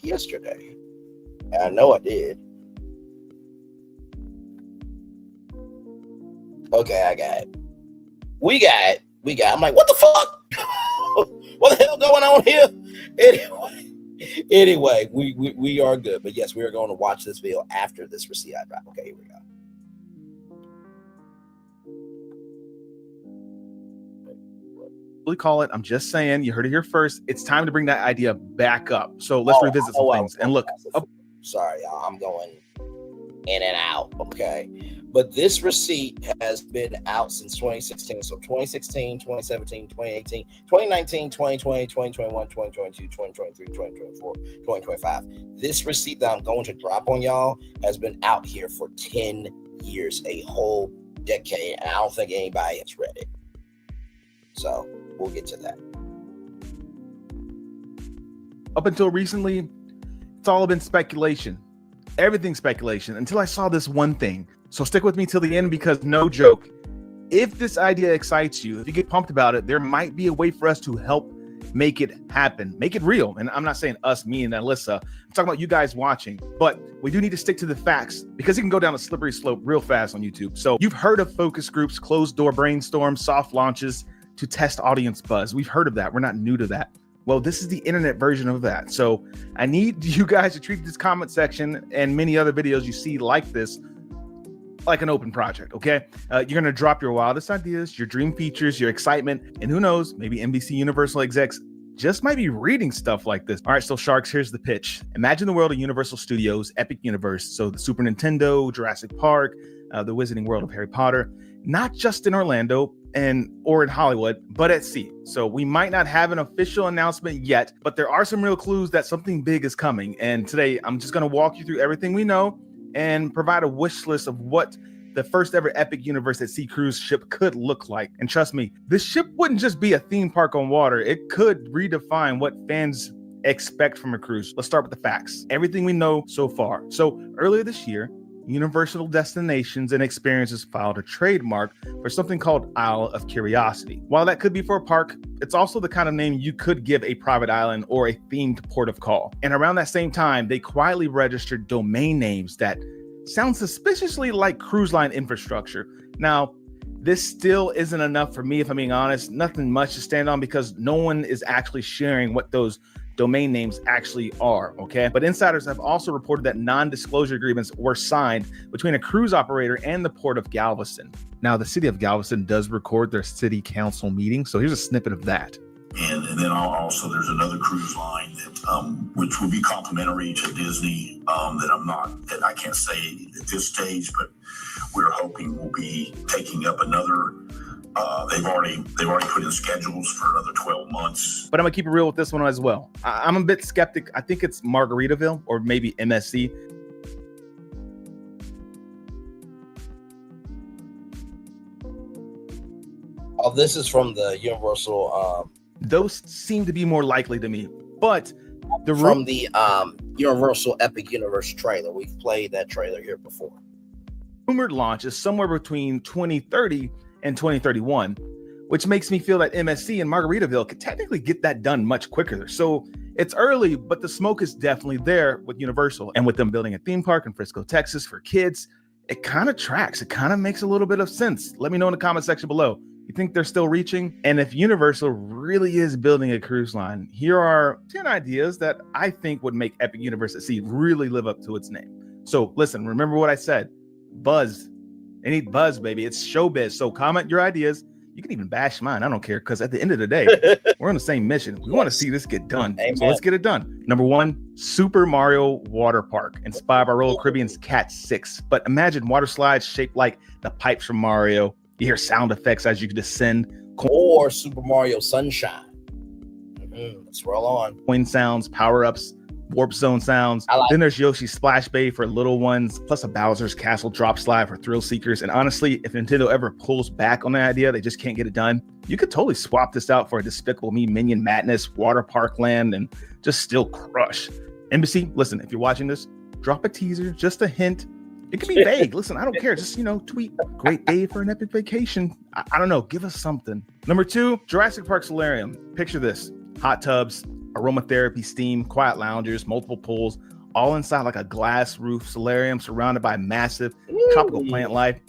yesterday. And I know I did. Okay, I got it. We got it. I'm like, what the fuck? What the hell going on here? Anyway, we are good. But yes, we are going to watch this video after this receipt I drop. Okay, here we go. We call it. I'm just saying, you heard it here first. It's time to bring that idea back up. So let's revisit some things. And look, sorry, y'all, I'm going in and out. Okay. But this receipt has been out since 2016. So 2016, 2017, 2018, 2019, 2020, 2021, 2022, 2023, 2024, 2025. This receipt that I'm going to drop on y'all has been out here for 10 years, a whole decade. And I don't think anybody has read it. So we'll get to that. Up until recently, it's all been speculation. Everything's speculation until I saw this one thing. So stick with me till the end, because no joke, if this idea excites you, if you get pumped about it, there might be a way for us to help make it happen, make it real. And I'm not saying us, me and Alyssa, I'm talking about you guys watching, but we do need to stick to the facts, because it can go down a slippery slope real fast on YouTube. So you've heard of focus groups, closed door brainstorms, soft launches to test audience buzz. We've heard of that. We're not new to that. Well, this is the internet version of that. So I need you guys to treat this comment section and many other videos you see like this like an open project, okay? You're gonna drop your wildest ideas, your dream features, your excitement, and who knows, maybe NBC Universal execs just might be reading stuff like this. All right, so Sharks, here's the pitch. Imagine the world of Universal Studios, Epic Universe, so the Super Nintendo, Jurassic Park, the Wizarding World of Harry Potter, not just in Orlando or in Hollywood, but at sea. So we might not have an official announcement yet, but there are some real clues that something big is coming. And today, I'm just gonna walk you through everything we know and provide a wish list of what the first ever Epic Universe at Sea cruise ship could look like. And trust me, this ship wouldn't just be a theme park on water. It could redefine what fans expect from a cruise. Let's start with the facts. Everything we know so far. So earlier this year, Universal Destinations and Experiences filed a trademark for something called Isle of Curiosity. While that could be for a park, it's also the kind of name you could give a private island or a themed port of call. And around that same time, they quietly registered domain names that sound suspiciously like cruise line infrastructure. Now, this still isn't enough for me, if I'm being honest. Nothing much to stand on, because no one is actually sharing what those domain names actually are, okay? But insiders have also reported that non-disclosure agreements were signed between a cruise operator and the port of Galveston. Now, the city of Galveston does record their city council meeting, so here's a snippet of that. And then also there's another cruise line that which will be complimentary to Disney that I can't say at this stage, but we're hoping will be taking up another. They've already put in schedules for another 12 months. But I'm gonna keep it real with this one as well. I'm a bit skeptic. I think it's Margaritaville or maybe MSC. Oh, this is from the Universal. Those seem to be more likely to me, but from the Universal Epic Universe trailer. We've played that trailer here before. Rumored launch is somewhere between 2030 and 2031, which makes me feel that MSC and Margaritaville could technically get that done much quicker. So it's early, but the smoke is definitely there with Universal, and with them building a theme park in Frisco, Texas for kids, it kind of tracks. It kind of makes a little bit of sense. Let me know in the comment section below. You think they're still reaching? And if Universal really is building a cruise line, here are 10 ideas that I think would make Epic Universe at Sea really live up to its name. So listen, remember what I said, buzz. They need buzz, baby. It's showbiz. So comment your ideas. You can even bash mine. I don't care, because at the end of the day, we're on the same mission. We want to see this get done. Amen. So let's get it done. Number one, Super Mario Water Park, inspired by Royal Caribbean's Cat 6. But imagine water slides shaped like the pipes from Mario. You hear sound effects as you descend. Or Super Mario Sunshine. Let's roll on. Coin sounds, power-ups, warp zone sounds. Then there's Yoshi's Splash Bay for little ones, plus a Bowser's Castle drop slide for thrill seekers. And honestly, if Nintendo ever pulls back on the idea, they just can't get it done, you could totally swap this out for a Despicable Me Minion Madness Water Park Land and just still crush. Embassy, listen, if you're watching this, drop a teaser, just a hint. It can be vague. Listen, I don't care. Just, tweet. Great day for an epic vacation. I don't know. Give us something. Number two, Jurassic Park Solarium. Picture this. Hot tubs, aromatherapy, steam, quiet loungers, multiple pools, all inside like a glass roof solarium surrounded by massive tropical plant life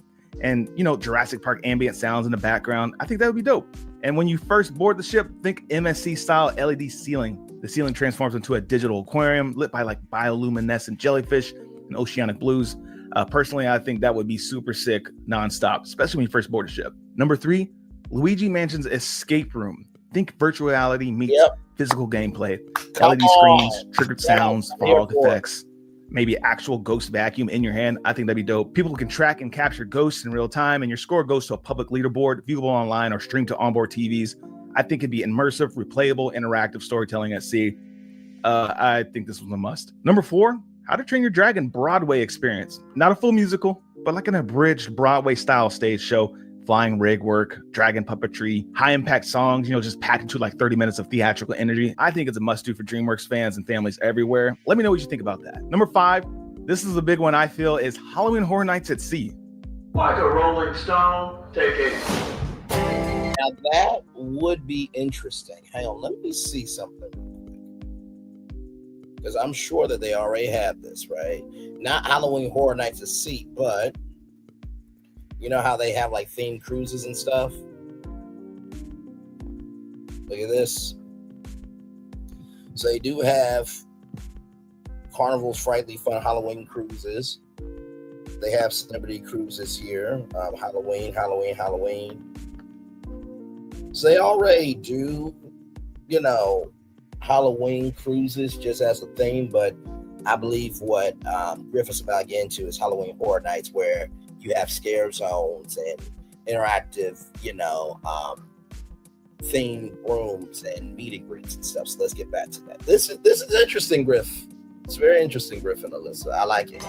and, Jurassic Park ambient sounds in the background. I think that would be dope. And when you first board the ship, think MSC style LED ceiling. The ceiling transforms into a digital aquarium lit by like bioluminescent jellyfish and oceanic blues. Personally, I think that would be super sick nonstop, especially when you first board a ship. Number 3, Luigi Mansion's escape room. Think virtual reality meets physical gameplay. LED screens, triggered sounds, fog effects, maybe actual ghost vacuum in your hand. I think that'd be dope. People can track and capture ghosts in real time, and your score goes to a public leaderboard, viewable online or streamed to onboard TVs. I think it'd be immersive, replayable, interactive storytelling at sea. I think this was a must. Number 4, How to Train Your Dragon Broadway experience. Not a full musical, but like an abridged Broadway style stage show. Flying rig work, dragon puppetry, high impact songs, just packed into like 30 minutes of theatrical energy. I think it's a must do for DreamWorks fans and families everywhere. Let me know what you think about that. Number 5, this is a big one I feel, is Halloween Horror Nights at Sea. Like a rolling stone, take it. Now that would be interesting. Hang on, let me see something. Because I'm sure that they already have this, right? Not Halloween Horror Nights at Sea, but you know how they have like themed cruises and stuff? Look at this. So they do have Carnival's Frightly Fun Halloween cruises. They have celebrity cruises here. Halloween. So they already do, Halloween cruises just as a theme, but I believe what Griffith's about to get into is Halloween Horror Nights, where you have scare zones and interactive, themed rooms and meet and greets and stuff. So let's get back to that. This is interesting, Griff. It's very interesting, Griff and Alyssa. I like it.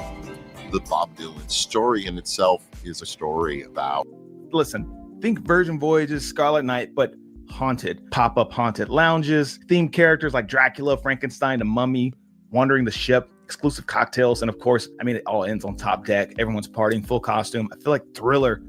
The Bob Dylan story in itself is a story about. Listen, think Virgin Voyages, Scarlet Knight, but haunted. Pop-up haunted lounges, themed characters like Dracula, Frankenstein, the Mummy, wandering the ship, exclusive cocktails, and of course, it all ends on top deck. Everyone's partying, full costume. I feel like Thriller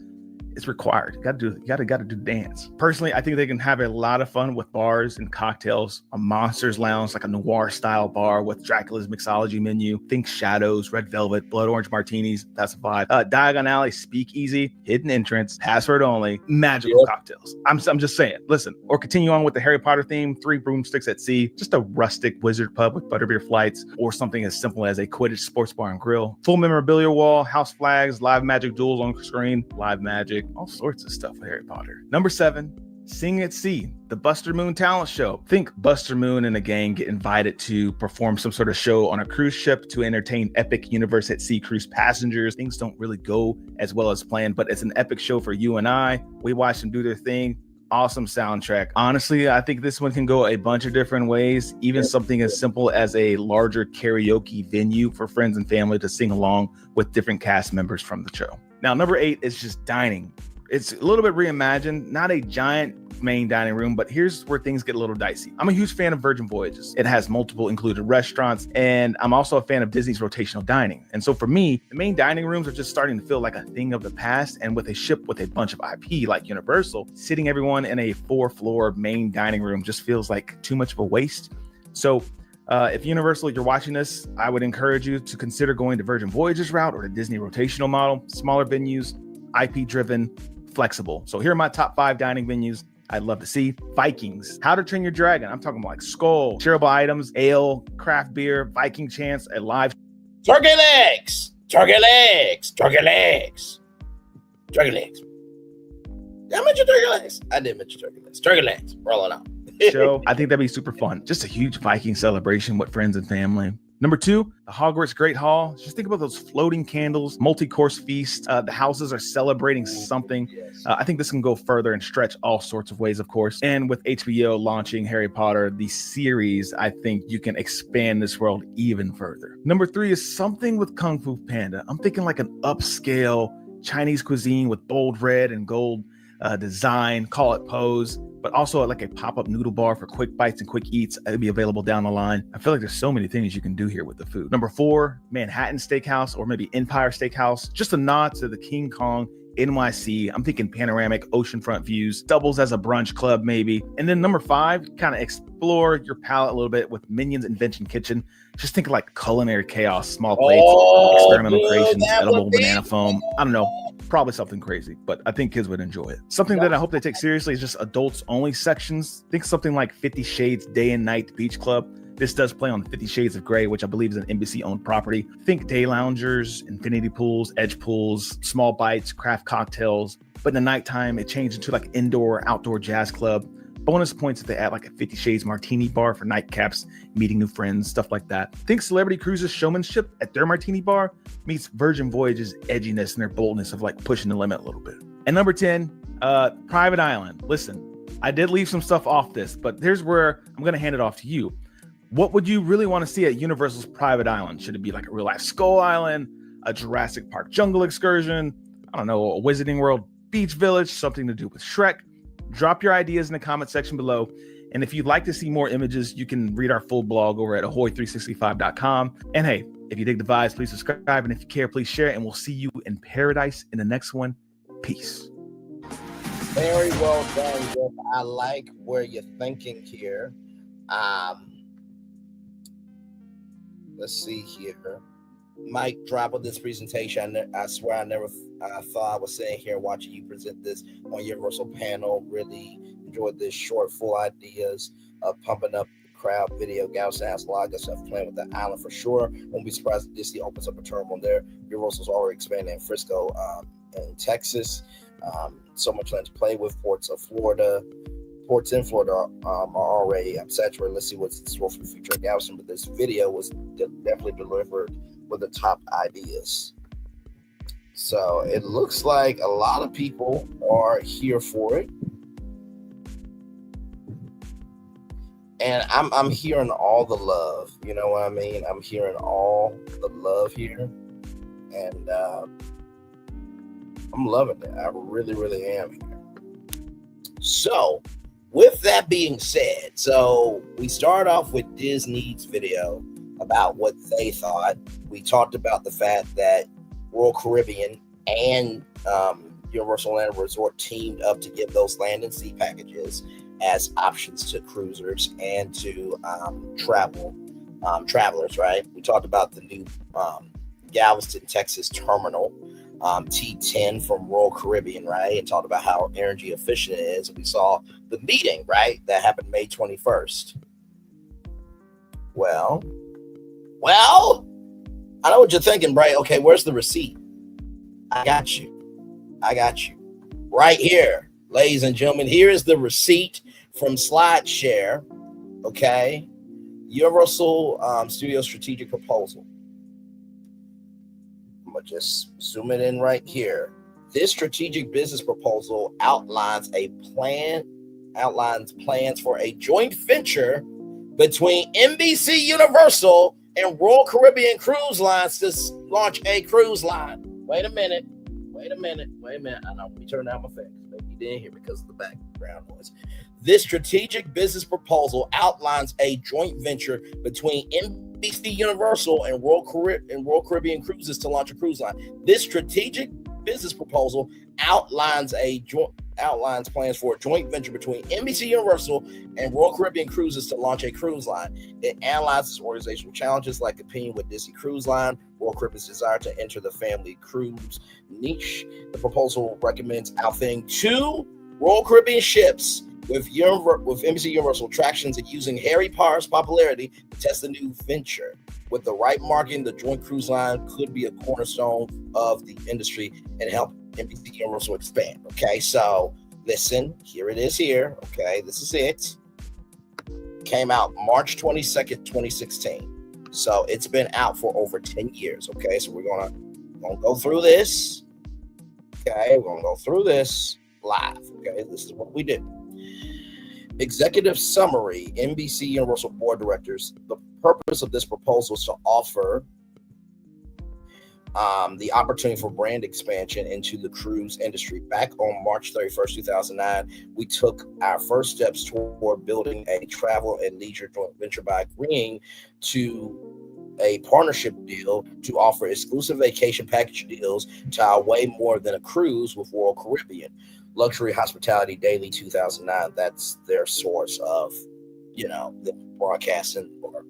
is required. You gotta do dance. Personally, I think they can have a lot of fun with bars and cocktails. A Monsters Lounge, like a noir style bar with Dracula's mixology menu. Think Shadows, Red Velvet, Blood Orange Martinis. That's a vibe. Diagon Alley, Speakeasy, hidden entrance, password only, magical cocktails. I'm just saying. Listen, or continue on with the Harry Potter theme. 3 broomsticks at sea. Just a rustic wizard pub with butterbeer flights, or something as simple as a Quidditch sports bar and grill. Full memorabilia wall, house flags, live magic duels on screen, live magic. All sorts of stuff with Harry Potter. Number 7, Sing at Sea, the Buster Moon talent show. Think Buster Moon and a gang get invited to perform some sort of show on a cruise ship to entertain epic Universe at Sea cruise passengers. Things don't really go as well as planned, but it's an epic show for you and I. We watch them do their thing. Awesome soundtrack. Honestly, I think this one can go a bunch of different ways, even something as simple as a larger karaoke venue for friends and family to sing along with different cast members from the show. Now, number 8 is just dining. It's a little bit reimagined, not a giant main dining room, but here's where things get a little dicey. I'm a huge fan of Virgin Voyages. It has multiple included restaurants, and I'm also a fan of Disney's rotational dining. And so for me, the main dining rooms are just starting to feel like a thing of the past, and with a ship with a bunch of IP like Universal, sitting everyone in a 4-floor main dining room just feels like too much of a waste. So if Universal, you're watching this, I would encourage you to consider going to Virgin Voyages route or the Disney rotational model, smaller venues, IP driven, flexible. So here are my top 5 dining venues I'd love to see. Vikings, How to Train Your Dragon. I'm talking about like skull, shareable items, ale, craft beer, Viking chants, a live turkey legs. Did I mention turkey legs? I did mention turkey legs. Turkey legs, rolling out. show. I think that'd be super fun. Just a huge Viking celebration with friends and family. Number 2, the Hogwarts Great Hall. Just think about those floating candles, multi-course feast. The houses are celebrating something. I think this can go further and stretch all sorts of ways, of course. And with HBO launching Harry Potter, the series, I think you can expand this world even further. Number 3 is something with Kung Fu Panda. I'm thinking like an upscale Chinese cuisine with bold red and gold design, call it Pose, but also like a pop-up noodle bar for quick bites and quick eats. It'll be available down the line. I feel like there's so many things you can do here with the food. Number 4, Manhattan Steakhouse, or maybe Empire Steakhouse. Just a nod to the King Kong NYC. I'm thinking panoramic oceanfront views, doubles as a brunch club maybe. And then number 5, kind of explore your palate a little bit with Minions Invention Kitchen. Just think of like culinary chaos, small plates, experimental creations, edible banana foam. I don't know, probably something crazy, but I think kids would enjoy it. Something that I hope they take seriously is just adults only sections. Think something like 50 Shades Day and Night Beach Club. This does play on 50 Shades of Grey, which I believe is an Embassy-owned property. Think day loungers, infinity pools, edge pools, small bites, craft cocktails. But in the nighttime, it changed into like indoor-outdoor jazz club. Bonus points if they add like a 50 Shades martini bar for nightcaps, meeting new friends, stuff like that. Think Celebrity Cruises showmanship at their martini bar meets Virgin Voyages edginess and their boldness of like pushing the limit a little bit. And number 10, private island. Listen, I did leave some stuff off this, but here's where I'm going to hand it off to you. What would you really want to see at Universal's private island? Should it be like a real life Skull Island, a Jurassic Park jungle excursion? I don't know, a Wizarding World beach village, something to do with Shrek? Drop your ideas in the comment section below. And if you'd like to see more images, you can read our full blog over at ahoy365.com. And hey, if you dig the vibes, please subscribe. And if you care, please share. And we'll see you in paradise in the next one. Peace. Very well done, Jeff. I like where you're thinking here. Let's see here. Mic drop of this presentation. I swear I never thought I was sitting here watching you present this on Universal panel. Really enjoyed this short, full ideas of pumping up the crowd video. Gals has a lot of good stuff playing with the island for sure. Won't be surprised if Disney opens up a terminal there. Universal's already expanding in Frisco in Texas. So much land to play with. Ports in Florida are already saturated. Let's see what's in store for the future of Galveston. But this video was definitely delivered with the top ideas. So it looks like a lot of people are here for it. And I'm hearing all the love. You know what I mean? I'm hearing all the love here. And I'm loving it. I really, really am here. So with that being said, so we start off with Disney's video about what they thought. We talked about the fact that Royal Caribbean and Universal Land Resort teamed up to give those land and sea packages as options to cruisers and to travelers, right? We talked about the new Galveston, Texas terminal, T10 from Royal Caribbean, right? And talked about how energy efficient it is. We saw the meeting, right? That happened May 21st. Well, I know what you're thinking, Bray. Okay, where's the receipt? I got you. Right here, ladies and gentlemen. Here is the receipt from SlideShare. Okay, Universal Studios strategic proposal. I'm gonna just zoom it in right here. This strategic business proposal outlines plans for a joint venture between NBC Universal and Royal Caribbean Cruise Lines to launch a cruise line. Wait a minute. I know, let me turn down my fan. Maybe you didn't hear because of the background noise. This strategic business proposal outlines a joint venture between NBC Universal and Royal Caribbean Cruises to launch a cruise line. This strategic business proposal outlines plans for a joint venture between NBC Universal and Royal Caribbean Cruises to launch a cruise line. It analyzes organizational challenges like competing with Disney Cruise Line, Royal Caribbean's desire to enter the family cruise niche. The proposal recommends outfitting 2 Royal Caribbean ships with NBC Universal attractions and using Harry Potter's popularity to test the new venture. With the right marketing, the joint cruise line could be a cornerstone of the industry and help NBC Universal expand. Okay, so listen, here it is here. Okay, this is it. Came out March 22nd, 2016. So it's been out for over 10 years. Okay, so we're gonna go through this. Okay, we're gonna go through this live. Okay, this is what we do. Executive summary, NBC Universal Board Directors. The purpose of this proposal is to offer the opportunity for brand expansion into the cruise industry. Back on March 31st, 2009, we took our first steps toward building a travel and leisure joint venture by agreeing to a partnership deal to offer exclusive vacation package deals to our way more than a cruise with Royal Caribbean. Luxury Hospitality Daily 2009. That's their source of, the broadcasting or,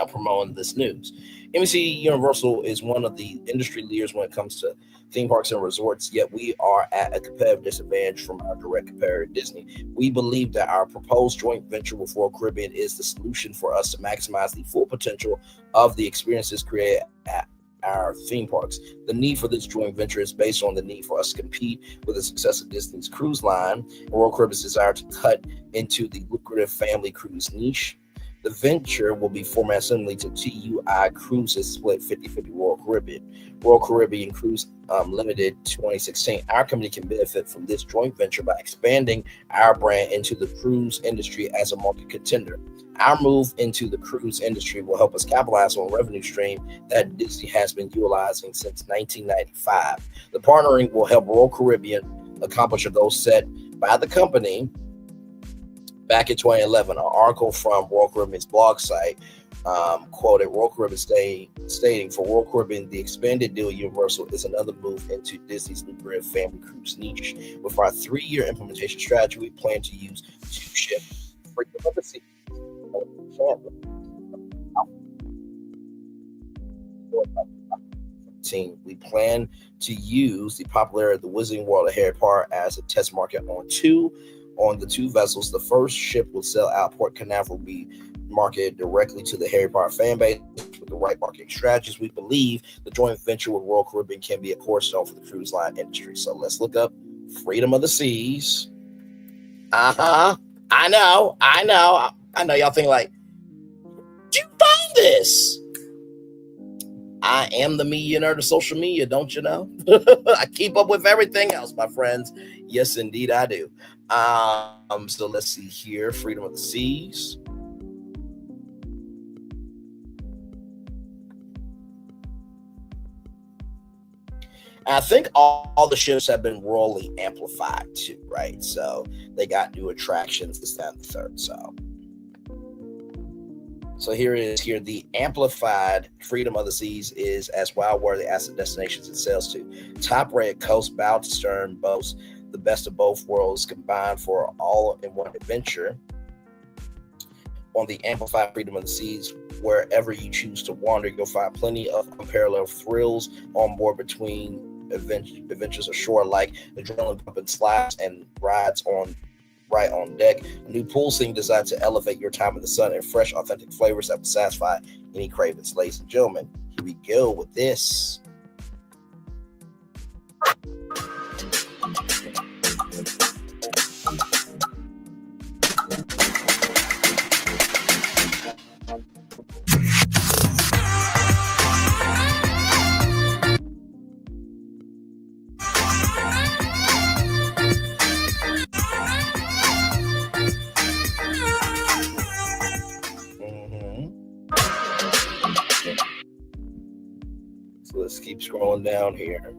promoting this news. NBC Universal is one of the industry leaders when it comes to theme parks and resorts, yet we are at a competitive disadvantage from our direct competitor, Disney. We believe that our proposed joint venture with Royal Caribbean is the solution for us to maximize the full potential of the experiences created at our theme parks. The need for this joint venture is based on the need for us to compete with the success of Disney's cruise line and Royal Caribbean's desire to cut into the lucrative family cruise niche. The venture will be formatted similarly to TUI Cruises, split 50-50 Royal Caribbean. Royal Caribbean Cruise Limited 2016. Our company can benefit from this joint venture by expanding our brand into the cruise industry as a market contender. Our move into the cruise industry will help us capitalize on a revenue stream that Disney has been utilizing since 1995. The partnering will help Royal Caribbean accomplish a goal set by the company back in 2011. An article from Royal Caribbean's blog site quoted Royal Caribbean stating, for Royal Caribbean, the expanded deal with Universal is another move into Disney's lucrative family cruise niche. With our 3-year implementation strategy, we plan to use 2 ships, Freedom of the Sea. We plan to use the popularity of the Wizarding World of Harry Potter as a test market on the 2 vessels. The first ship will sail out Port Canaveral, will be marketed directly to the Harry Potter fan base with the right marketing strategies. We believe the joint venture with Royal Caribbean can be a cornerstone for the cruise line industry. So let's look up Freedom of the Seas. I know. Y'all think like, did you find this? I am the media nerd of social media, don't you know? I keep up with everything else, my friends. Yes, indeed, I do. So let's see here. Freedom of the Seas. I think all the ships have been royally amplified too, right? So they got new attractions, this, that, and the third. So here it is. Here, the amplified Freedom of the Seas is as wild-worthy as the destinations it sails to. Top-rated coast, bow to stern, boasts the best of both worlds combined for all-in-one adventure. On the amplified Freedom of the Seas, wherever you choose to wander, you'll find plenty of unparalleled thrills on board between adventures ashore, like adrenaline pumping slides and rides right on deck. A new pool scene designed to elevate your time in the sun and fresh, authentic flavors that will satisfy any cravings. Ladies and gentlemen, here we go with this. Let's keep scrolling down here.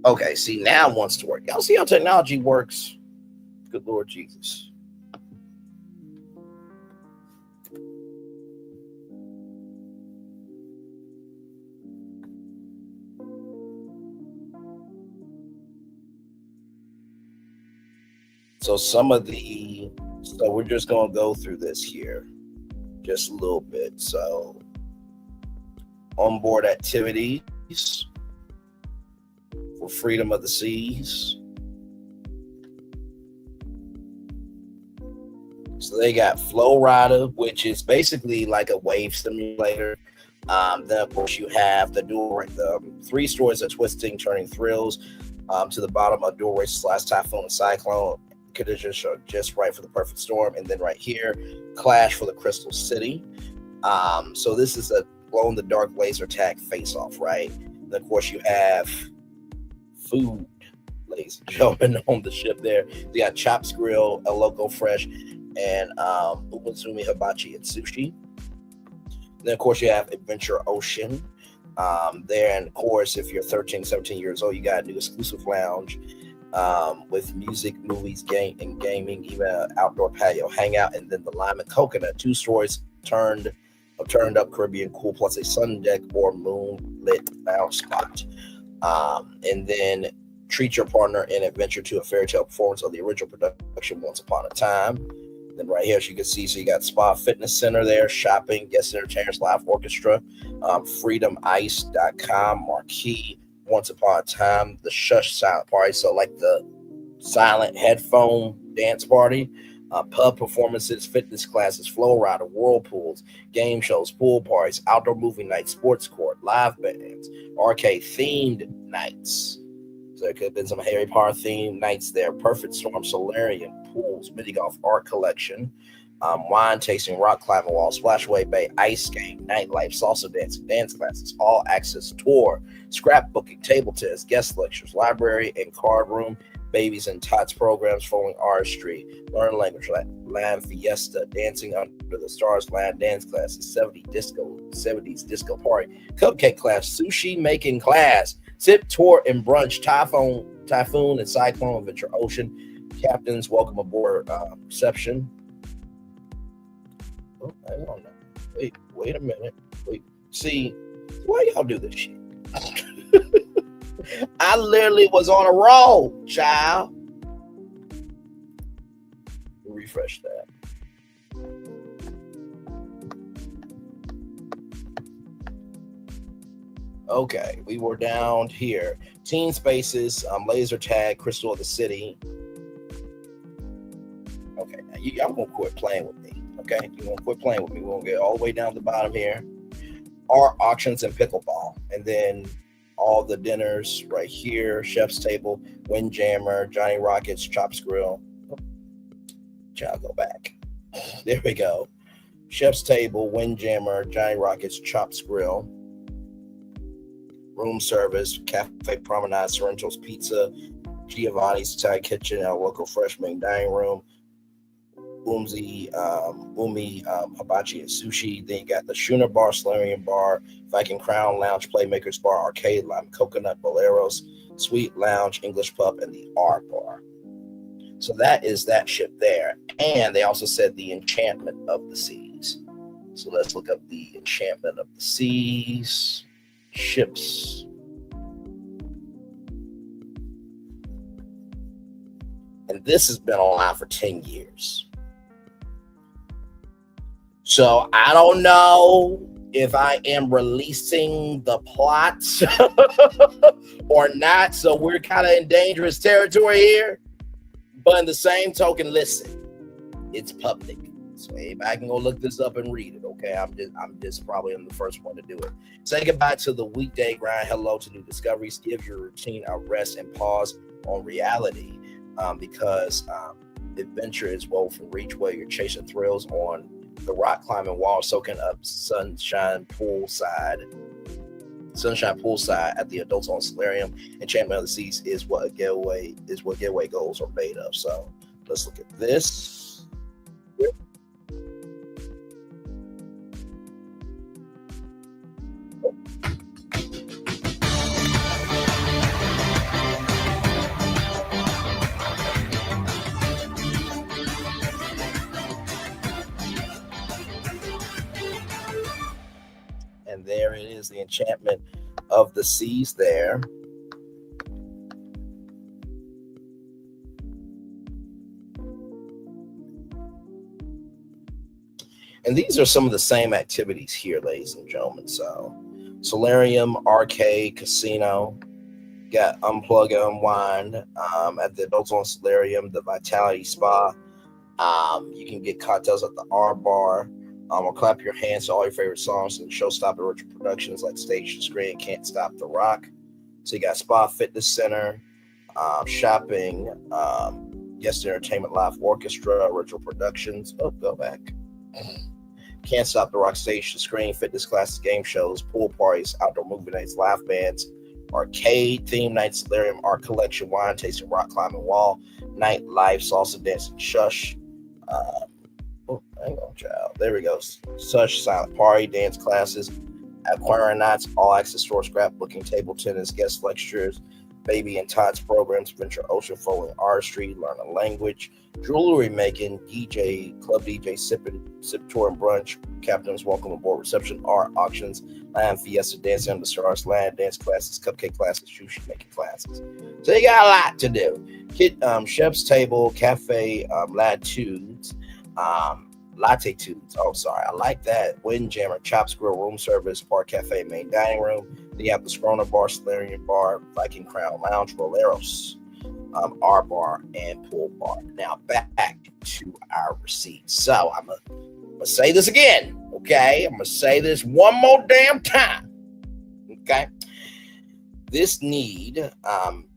Okay, see, now it wants to work. Y'all see how technology works? Good Lord Jesus. So so we're just going to go through this here just a little bit. So onboard activities for Freedom of the Seas. So they got Flow Rider, which is basically like a wave simulator. Then of course you have the 3 stories of twisting, turning thrills. To the bottom, a dual race / typhoon and cyclone. Conditions are just right for the perfect storm. And then right here, Clash for the Crystal City. So this is a glow-in-the-dark laser tag face-off, right? And of course you have food, ladies and gentlemen, on the ship there. You got Chops Grill, El Loco Fresh, and Umizumi Hibachi and Sushi. And then of course you have Adventure Ocean there. And of course, if you're 13, 17 years old, you got a new exclusive lounge with music, movies, gaming, even an outdoor patio hangout, and then the Lime and Coconut, 2 stories turned up Caribbean cool, plus a sun deck or moonlit lounge spot. And then treat your partner in adventure to a fairy tale performance of the original production Once Upon a Time. Then right here, as you can see, so you got spa, fitness center there, shopping, guest entertainers, live orchestra, freedomice.com, marquee, Once Upon a Time, the Shush Silent Party, so like the silent headphone dance party, pub performances, fitness classes, flow rider, whirlpools, game shows, pool parties, outdoor movie nights, sports court, live bands, arcade themed nights. So there could have been some Harry Potter themed nights there. Perfect Storm, solarium, pools, mini golf, art collection, wine tasting, rock climbing wall, splashaway bay, ice skating, nightlife, salsa dancing, dance classes, all access tour, scrapbooking, table tennis, guest lectures, library and card room, babies and tots programs, following artistry, learn language, land fiesta, dancing under the stars, land dance classes, 70s disco party, cupcake class, sushi making class, sip tour and brunch, typhoon and cyclone adventure ocean, captain's welcome aboard reception. Oh, hang on now. Wait a minute. See, why y'all do this shit? I literally was on a roll, child. Refresh that. Okay, we were down here. Teen Spaces, laser tag, Crystal of the City. Okay, now y'all gonna quit playing with me. Okay, you're gonna quit playing with me. We're gonna get all the way down to the bottom here. Art auctions and pickleball, and then all the dinners right here. Chef's Table, Windjammer, Johnny Rockets, Chops Grill. I'll go back. There we go. Chef's Table, Windjammer, Johnny Rockets, Chops Grill. Room service, Cafe Promenade, Sorrento's Pizza, Giovanni's Thai Kitchen, our local freshman dining room, Umi Hibachi and Sushi. Then you got the Schooner Bar, Solarium Bar, Viking Crown Lounge, Playmakers Bar, Arcade, Lime Coconut, Boleros, Sweet Lounge, English Pub, and the R Bar. So that is that ship there. And they also said the Enchantment of the Seas. So let's look up the Enchantment of the Seas ships. And this has been online for 10 years. So I don't know if I am releasing the plot or not. So we're kind of in dangerous territory here. But in the same token, listen, it's public. So anybody can go look this up and read it, okay? I'm just probably the first one to do it. Say goodbye to the weekday grind. Hello to new discoveries. Give your routine a rest and pause on reality, because adventure is woven reach where you're chasing thrills on the rock climbing wall, soaking up sunshine poolside at the Adults on Solarium. Enchantment of the Seas is what getaway goals are made of. So let's look at this. And there it is, the Enchantment of the Seas there. And these are some of the same activities here, ladies and gentlemen. So Solarium, Arcade, Casino, got Unplug and Unwind at the Adults on Solarium, the Vitality Spa. You can get cocktails at the R Bar. Or clap your hands to all your favorite songs and showstopper original productions like Stage to Screen, Can't Stop the Rock. So you got Spa, Fitness Center, shopping, guest entertainment, live orchestra, original productions. Oh, go back. Can't Stop the Rock, Stage to Screen, fitness classes, game shows, pool parties, outdoor movie nights, live bands, arcade, theme nights, solarium, art collection, wine tasting, rock climbing wall, night life, salsa dancing, shush. Hang on, child. There we go. Such silent party, dance classes, aquarium nights, all access store, scrapbooking, table tennis, guest lectures, baby and tots programs, venture ocean foiling artistry, learn a language, jewelry making, club DJ, sip tour and brunch, captains welcome aboard reception, art auctions, land fiesta, dancing on the stars, land dance classes, cupcake classes, sushi making classes. So you got a lot to do. Chef's table, cafe, latitudes, latte-tudes. Oh, sorry, I like that. Windjammer, Chops Grill, room service, Park Cafe, main dining room. Then you have the Scrona Bar, Solarian Bar, Viking Crown Lounge, Boleros, R Bar, and Pool Bar. Now back to our receipts. So I'm gonna say this again, okay? I'm gonna say this one more damn time, okay? This need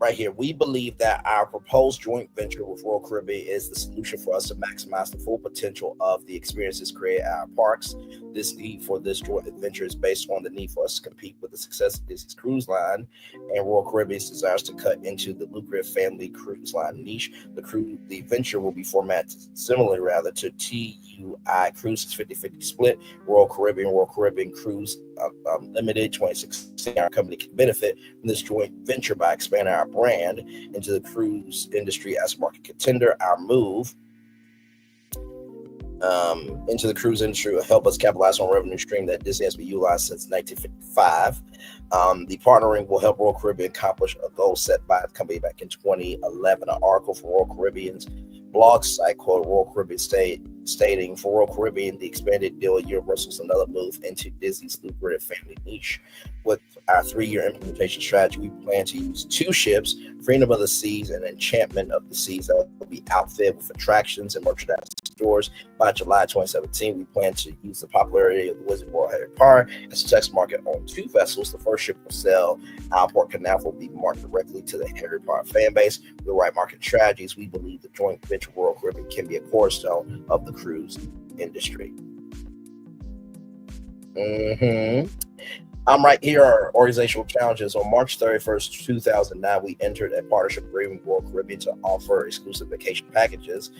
right here, we believe that our proposed joint venture with Royal Caribbean is the solution for us to maximize the full potential of the experiences created at our parks. This need for this joint venture is based on the need for us to compete with the success of this cruise line and Royal Caribbean's desires to cut into the lucrative family cruise line niche. The venture will be formatted similarly rather to TUI Cruises 50-50 split. Royal Caribbean Cruise Limited 2016. Our company can benefit from this joint venture by expanding our brand into the cruise industry as a market contender. Our move into the cruise industry will help us capitalize on revenue stream that Disney has been utilized since 1955. The partnering will help Royal Caribbean accomplish a goal set by the company back in 2011. An article from Royal Caribbean's blog site quoted Royal Caribbean stating, for Royal Caribbean, the expanded deal with Universal is another move into Disney's lucrative family niche. With our 3-year implementation strategy, we plan to use 2 ships, Freedom of the Seas and Enchantment of the Seas, that will be outfitted with attractions and merchandise stores. By July 2017, we plan to use the popularity of the Wizard World Harry Potter as a test market on 2 vessels. The first ship will sail Port Canal, will be marketed directly to the Harry Potter fan base. With the right market strategies, we believe the joint venture Royal Caribbean can be a cornerstone of the cruise industry. Right here are organizational challenges. On March 31st, 2009, we entered a partnership agreement with Royal Caribbean to offer exclusive vacation packages.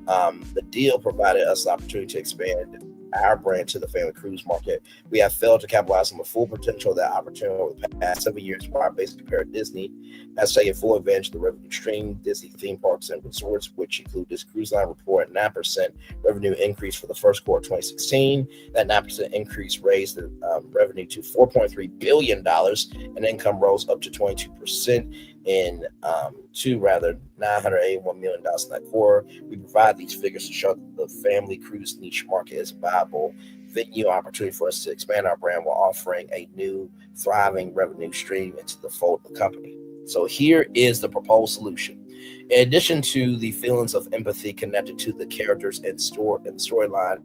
The deal provided us the opportunity to expand our brand to the family cruise market. We have failed to capitalize on the full potential of that opportunity over the past 7 years, where our basic compared Disney has taken full advantage of the revenue stream. Disney theme parks and resorts, which include this cruise line, report 9% revenue increase for the first quarter of 2016. That 9% increase raised the revenue to $4.3 billion, and income rose up to 22% to $981 million in that quarter. We provide these figures to show that the family cruise niche market is a viable venue opportunity for us to expand our brand while offering a new thriving revenue stream into the fold of the company. So here is the proposed solution. In addition to the feelings of empathy connected to the characters and storyline,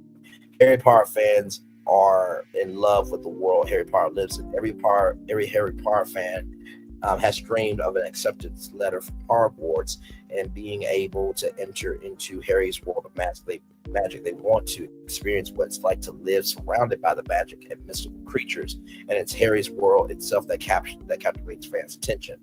Harry Potter fans are in love with the world Harry Potter lives in. Every Harry Potter fan has dreamed of an acceptance letter from Hogwarts and being able to enter into Harry's world of magic. They want to experience what it's like to live surrounded by the magic and mystical creatures, and it's Harry's world itself that captivates fans' attention.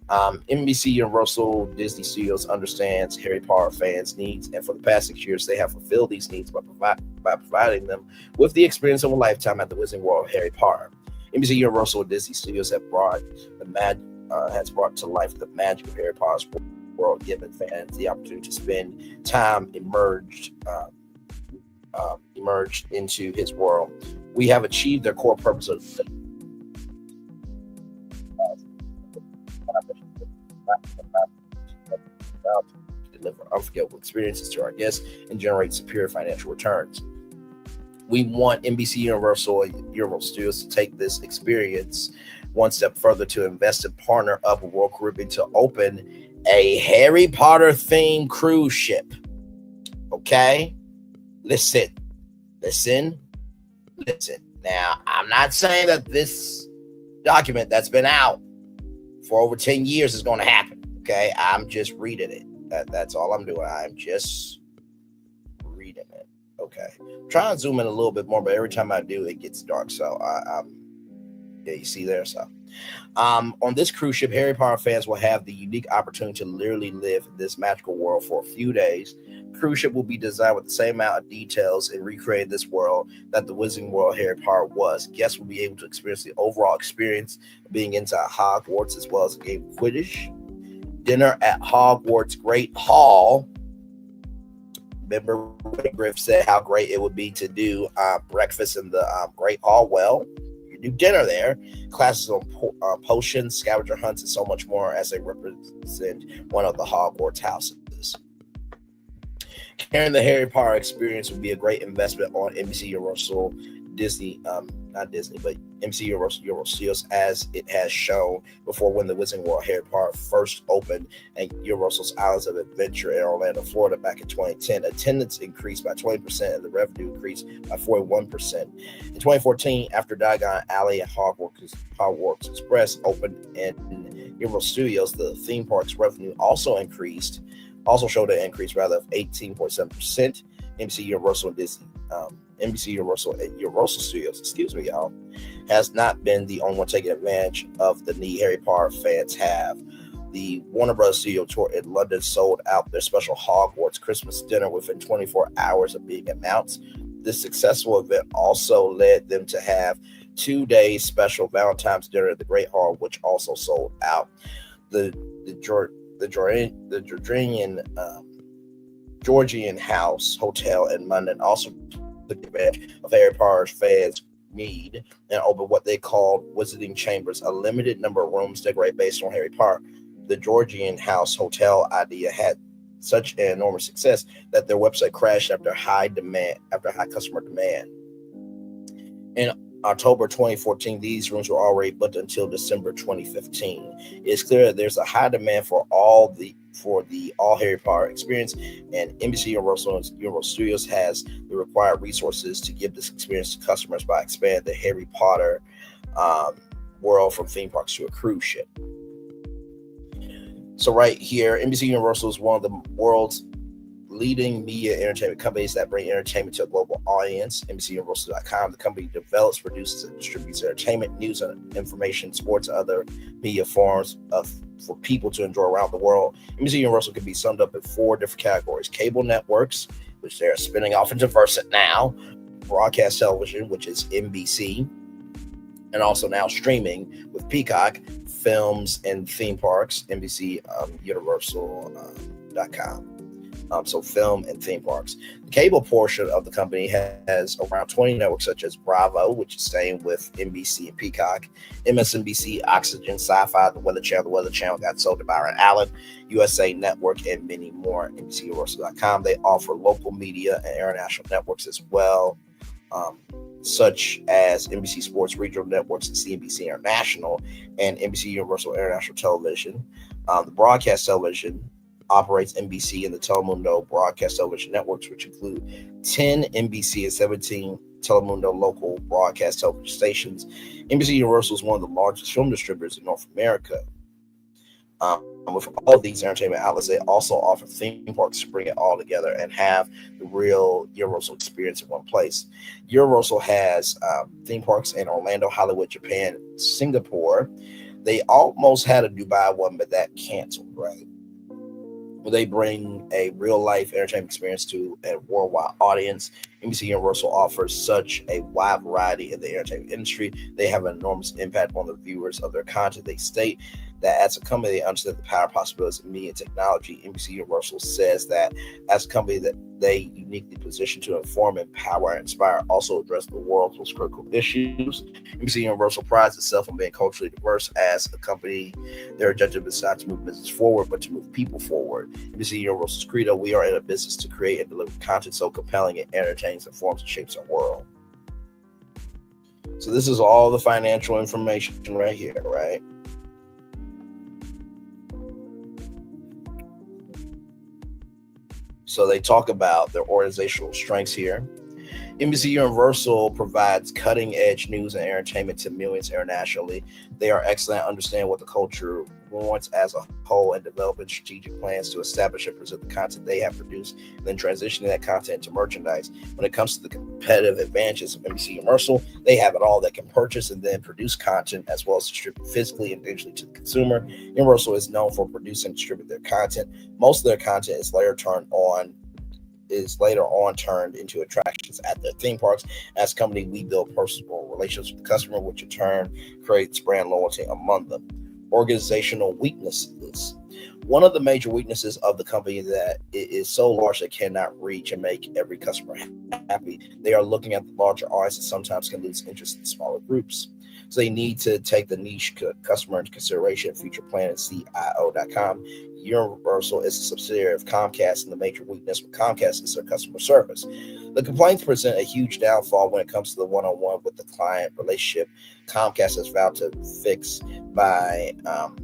NBC Universal Disney Studios understands Harry Potter fans' needs, and for the past 6 years, they have fulfilled these needs by providing them with the experience of a lifetime at the Wizarding World of Harry Potter. NBC Universal Disney Studios has brought to life the magic of Harry Potter's world, giving fans the opportunity to spend time immersed into his world. We have achieved their core purpose of deliver unforgettable experiences to our guests and generate superior financial returns. We want NBC Universal Studios to take this experience one step further, to invest and partner up with Royal Caribbean to open a Harry Potter themed cruise ship. Okay? Listen. Now, I'm not saying that this document that's been out for over 10 years is going to happen. Okay? I'm just reading it. That's all I'm doing. I'm just reading it. Okay. I'm trying to zoom in a little bit more, but every time I do, it gets dark. So yeah, you see there. So on this cruise ship, Harry Potter fans will have the unique opportunity to literally live in this magical world for a few days. cruise ship will be designed with the same amount of details and recreate this world that the Wizarding World Harry Potter was. Guests will be able to experience the overall experience of being inside Hogwarts, as well as a game of Quidditch. Dinner at Hogwarts Great Hall. Remember, Griff said how great it would be to do breakfast in the Great Hall. Well, you do dinner there. Classes on potions, scavenger hunts, and so much more as they represent one of the Hogwarts houses. Carrying the Harry Potter experience would be a great investment on NBC Universal Disney, not Disney, but NBC Universal Studios, as it has shown before when the Wizarding World Harry Potter first opened at Universal's Islands of Adventure in Orlando, Florida back in 2010. Attendance increased by 20% and the revenue increased by 41%. In 2014, after Diagon Alley and Hogwarts Express opened in Universal Studios, the theme park's revenue also showed an increase of 18.7%. NBC Universal and Disney, NBC Universal and Universal Studios, y'all, has not been the only one taking advantage of the need Harry Potter fans have. The Warner Bros. Studio tour in London sold out their special Hogwarts Christmas dinner within 24 hours of being announced. This successful event also led them to have 2-day special Valentine's dinner at the Great Hall, which also sold out. The Georgian House Hotel in London also took advantage of Harry Potter's fans' need and opened what they called Wizarding Chambers, a limited number of rooms decorated based on Harry Potter. The Georgian House Hotel idea had such an enormous success that their website crashed after high customer demand. In October 2014, these rooms were already booked until December 2015. It's clear that there's a high demand for the all Harry Potter experience, and NBC Universal Studios has the required resources to give this experience to customers by expanding the Harry Potter world from theme parks to a cruise ship. So right here, NBC Universal is one of the world's leading media entertainment companies that bring entertainment to a global audience. NBCUniversal.com, the company develops, produces, and distributes entertainment, news, and information, sports, and other media forms for people to enjoy around the world. NBC Universal can be summed up in 4 different categories: cable networks, which they're spinning off into Versant now; broadcast television, which is NBC, and also now streaming with Peacock; films and theme parks, NBC Universal.com. So film and theme parks. The cable portion of the company has around 20 networks such as Bravo, which is staying with NBC and Peacock; MSNBC, Oxygen, Sci-Fi, The Weather Channel got sold to Byron Allen, USA Network, and many more. NBCUniversal.com, they offer local media and international networks as well, such as NBC Sports Regional Networks and CNBC International and NBC Universal International Television. The broadcast television operates NBC and the Telemundo broadcast television networks, which include 10 NBC and 17 Telemundo local broadcast television stations. NBC Universal is one of the largest film distributors in North America. With all these entertainment outlets, they also offer theme parks to bring it all together and have the real Universal experience in one place. Universal has theme parks in Orlando, Hollywood, Japan, Singapore. They almost had a Dubai one, but that canceled, right? They bring a real-life entertainment experience to a worldwide audience. NBC Universal offers such a wide variety in the entertainment industry. They have an enormous impact on the viewers of their content. They state that as a company, they understand the power possibilities of media and technology. NBC Universal says that as a company that they uniquely position to inform, empower, and inspire, also address the world's most critical issues. NBC Universal prides itself on being culturally diverse. As a company, their objective is not to move business forward, but to move people forward. NBC Universal's credo: we are in a business to create and deliver content so compelling it entertains, informs, and shapes our world. So this is all the financial information right here, right? So they talk about their organizational strengths here. NBC Universal provides cutting-edge news and entertainment to millions internationally. They are excellent at understanding what the culture wants as a whole and developing strategic plans to establish and present the content they have produced, and then transitioning that content to merchandise. When it comes to the competitive advantages of NBC Universal, they have it all. They can purchase and then produce content as well as distribute physically and digitally to the consumer. Universal is known for producing and distributing their content. Most of their content is later turned on is later on turned into attractions at their theme parks. As a company, we build personal relationships with the customer, which in turn creates brand loyalty among them. Organizational weaknesses. One of the major weaknesses of the company that it is so large that cannot reach and make every customer happy. They are looking at the larger audience and sometimes can lose interest in smaller groups. So they need to take the niche customer into consideration. Future Plan and CIO.com. Universal is a subsidiary of Comcast, and the major weakness with Comcast is their customer service. The complaints present a huge downfall when it comes to the one-on-one with the client relationship. Comcast has vowed to fix by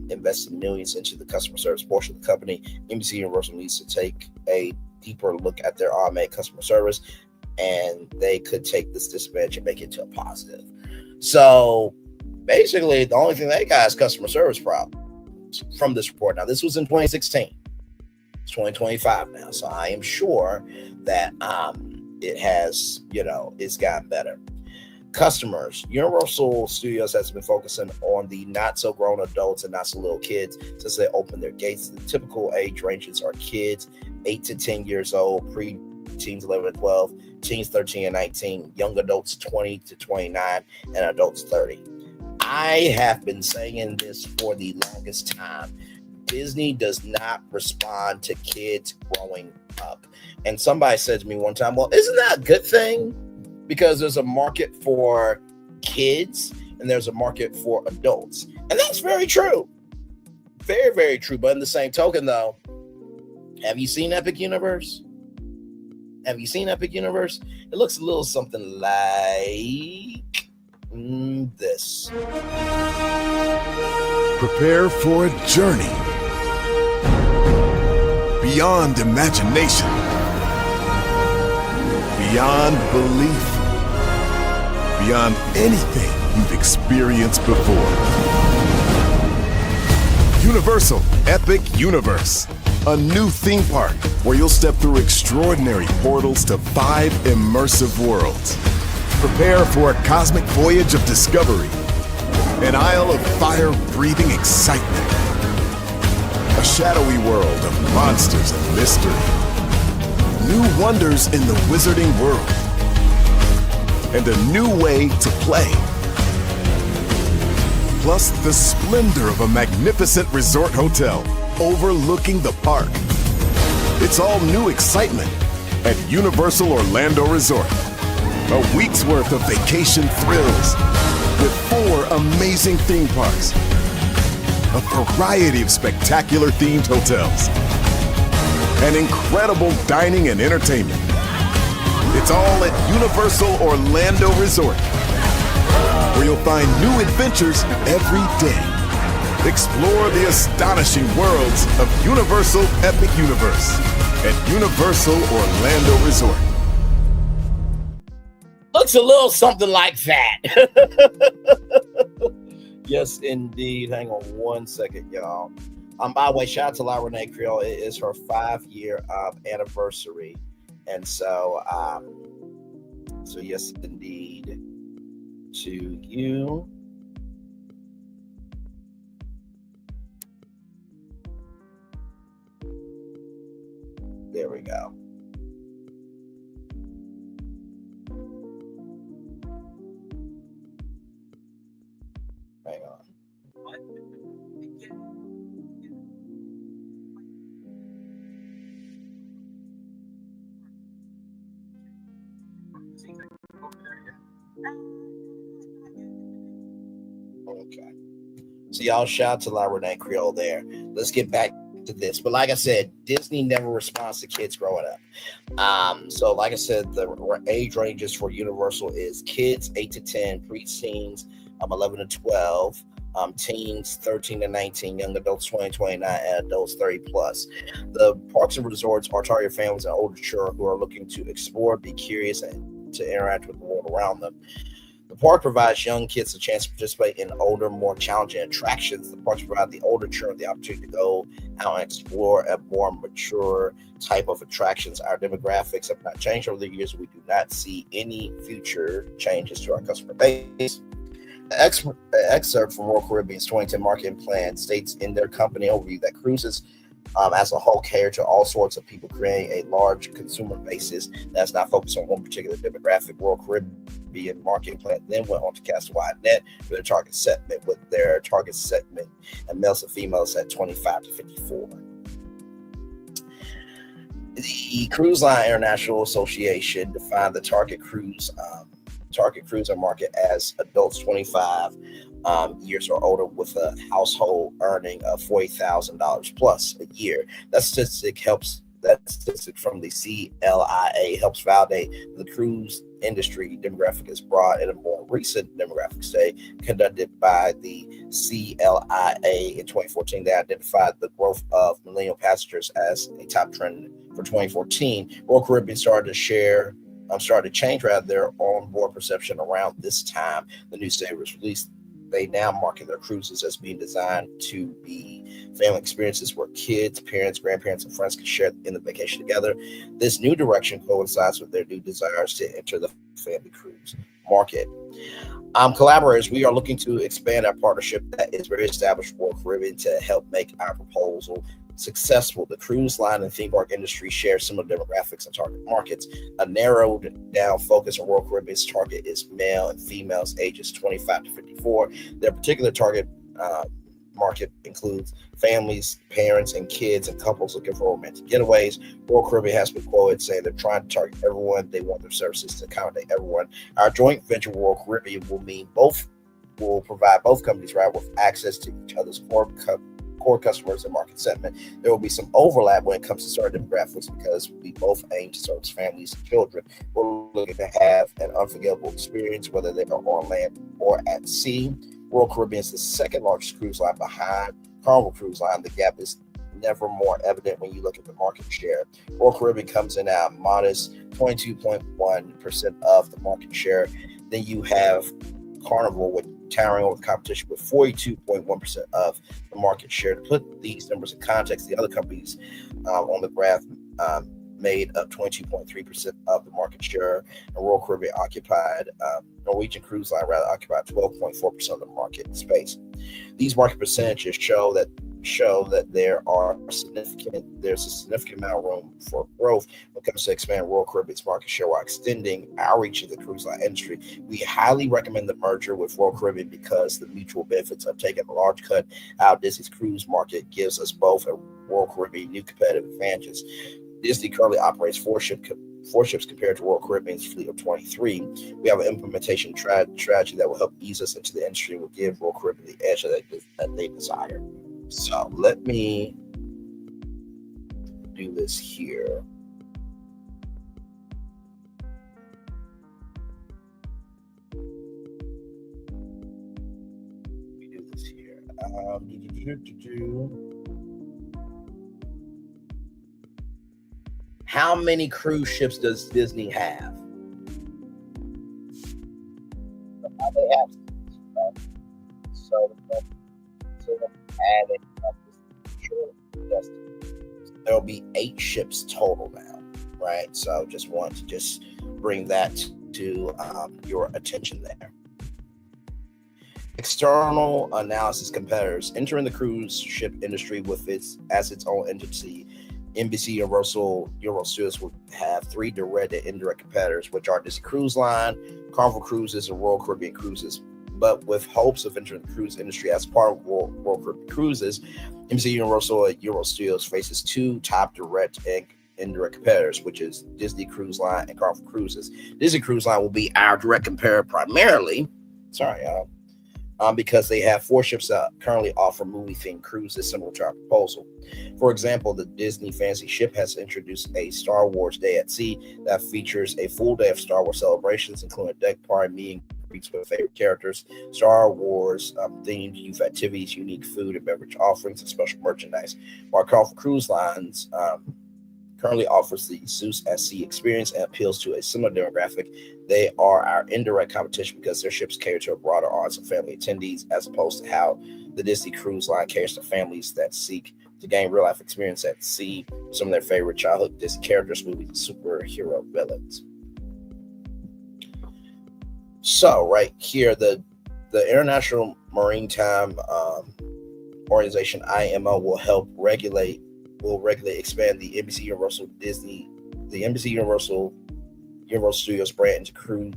investing millions into the customer service portion of the company. NBC Universal needs to take a deeper look at their automated customer service, and they could take this disadvantage and make it to a positive. So basically, the only thing they got is customer service problems from this report. Now, this was in 2016. It's 2025 now, so I am sure that it has, it's gotten better. Customers. Universal Studios has been focusing on the not so grown adults and not so little kids since they opened their gates. The typical age ranges are kids 8 to 10 years old, pre-teens 11 to 12, teens 13 and 19, young adults 20 to 29, and adults 30. I have been saying this for the longest time. Disney does not respond to kids growing up. And somebody said to me one time, well, isn't that a good thing? Because there's a market for kids and there's a market for adults. And that's very true. Very, very true. But in the same token, though, have you seen Epic Universe? Have you seen Epic Universe? It looks a little something like this. Prepare for a journey beyond imagination, beyond belief, beyond anything you've experienced before. Universal Epic Universe, a new theme park where you'll step through extraordinary portals to 5 immersive worlds. Prepare for a cosmic voyage of discovery, an isle of fire-breathing excitement, a shadowy world of monsters and mystery, new wonders in the wizarding world, and a new way to play. Plus the splendor of a magnificent resort hotel overlooking the park. It's all new excitement at Universal Orlando Resort. A week's worth of vacation thrills with 4 amazing theme parks, a variety of spectacular themed hotels, and incredible dining and entertainment. It's all at Universal Orlando Resort, where you'll find new adventures every day. Explore the astonishing worlds of Universal Epic Universe at Universal Orlando Resort. Looks a little something like that. Yes, indeed. Hang on one second, y'all. By the way, shout out to La Renee Creole. It is her 5-year anniversary. And so yes, indeed, to you. There we go. Hang on. Okay. So y'all shout out to La Renee Creole there. Let's get back to this. But like I said, Disney never responds to kids growing up. So like I said, the age ranges for Universal is kids 8 to 10, preteens 11 to 12, teens 13 to 19, young adults 20 to 29, and adults 30 plus. The parks and resorts are targeted families and older children who are looking to explore, be curious, and to interact with the world around them. The park provides young kids a chance to participate in older, more challenging attractions. The parks provide the older children the opportunity to go out and explore a more mature type of attractions. Our demographics have not changed over the years. We do not see any future changes to our customer base. The excerpt from Royal Caribbean's 2010 marketing plan states in their company overview that cruises as a whole cater to all sorts of people, creating a large consumer basis that's not focused on one particular demographic. Royal Caribbean marketing plan then went on to cast a wide net for their target segment, with their target segment and males and females at 25 to 54. The Cruise Line International Association defined the target cruiser market as adults 25 years or older with a household earning of $40,000 plus a year. That statistic from the CLIA helps validate the cruise industry demographic is broad. In a more recent demographic study conducted by the CLIA in 2014, they identified the growth of millennial passengers as a top trend for 2014. Royal Caribbean started to change their onboard perception around this time. The new study was released. They now market their cruises as being designed to be family experiences where kids, parents, grandparents, and friends can share in the vacation together. This new direction coincides with their new desires to enter the family cruise market. Collaborators, we are looking to expand our partnership that is very established with Royal Caribbean to help make our proposal successful. The cruise line and theme park industry share similar demographics and target markets. A narrowed down focus on Royal Caribbean's target is male and females ages 25 to 54. Their particular target market includes families, parents, and kids and couples looking for romantic getaways. Royal Caribbean has been quoted saying they're trying to target everyone. They want their services to accommodate everyone. Our joint venture with Royal Caribbean will provide both companies with access to each other's core customers and market segment. There will be some overlap when it comes to certain demographics because we both aim to service families and children. We're looking to have an unforgettable experience, whether they are on land or at sea. Royal Caribbean is the second largest cruise line behind Carnival Cruise Line. The gap is never more evident when you look at the market share. Royal Caribbean comes in at modest 22.1% of the market share. Then you have Carnival with towering over competition with 42.1% of the market share. To put these numbers in context, the other companies on the graph made up 22.3% of the market share, and Royal Caribbean Norwegian Cruise Line occupied 12.4% of the market space. These market percentages show that there's a significant amount of room for growth when it comes to expand Royal Caribbean's market share while extending our reach in the cruise line industry. We highly recommend the merger with Royal Caribbean because the mutual benefits of taking a large cut out of Disney's cruise market gives us both a Royal Caribbean new competitive advantages. Disney currently operates four ships compared to Royal Caribbean's fleet of 23. We have an implementation strategy that will help ease us into the industry and will give Royal Caribbean the edge that they desire. So let me do this here. How many cruise ships does Disney have? They have so adding up this there'll be 8 ships total now, right? So just want to bring that to your attention there. External analysis competitors entering the cruise ship industry with its own entity. NBC Universal Studios will have 3 direct and indirect competitors, which are Disney Cruise Line, Carnival Cruises, and Royal Caribbean Cruises. But with hopes of entering the cruise industry as part of Royal Caribbean Cruises, NBC Universal Studios faces 2 top direct and indirect competitors, which is Disney Cruise Line and Carnival Cruises. Disney Cruise Line will be our direct competitor primarily. Because they have 4 ships that currently offer movie-themed cruises similar to our proposal. For example, the Disney Fantasy Ship has introduced a Star Wars Day at Sea that features a full day of Star Wars celebrations, including a deck party, meeting greets with favorite characters, Star Wars themed youth activities, unique food and beverage offerings, and special merchandise. While Carnival Cruise Lines currently offers the Zeus at Sea experience and appeals to a similar demographic, they are our indirect competition because their ships cater to a broader audience of family attendees, as opposed to how the Disney Cruise Line caters to families that seek to gain real-life experience at sea, some of their favorite childhood Disney characters, movies, and superhero villains. So right here, the International Maritime Organization, IMO, will help regulate will regularly expand the NBC Universal Studios brand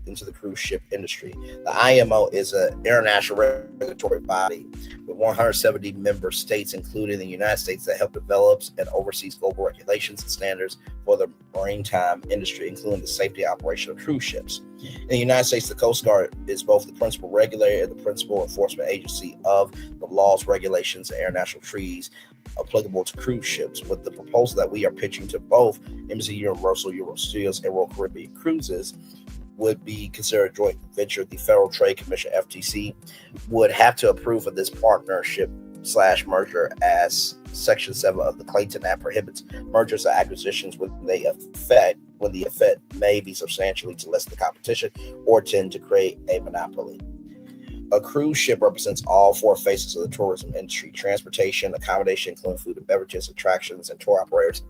into the cruise ship industry. The IMO is an international regulatory body with 170 member states, including the United States, that help develop and oversees global regulations and standards for the maritime industry, including the safety and operation of cruise ships. In the United States, the Coast Guard is both the principal regulator and the principal enforcement agency of the laws, regulations, and international treaties applicable to cruise ships. With the proposal that we are pitching to both NBC Universal Studios and Royal Caribbean Cruises would be considered a joint venture, the Federal Trade Commission, FTC, would have to approve of this partnership / merger as Section 7 of the Clayton Act prohibits mergers or acquisitions when the effect may be substantially to lessen the competition or tend to create a monopoly. A cruise ship represents all four faces of the tourism industry: transportation, accommodation, including food and beverages, attractions, and tour operators,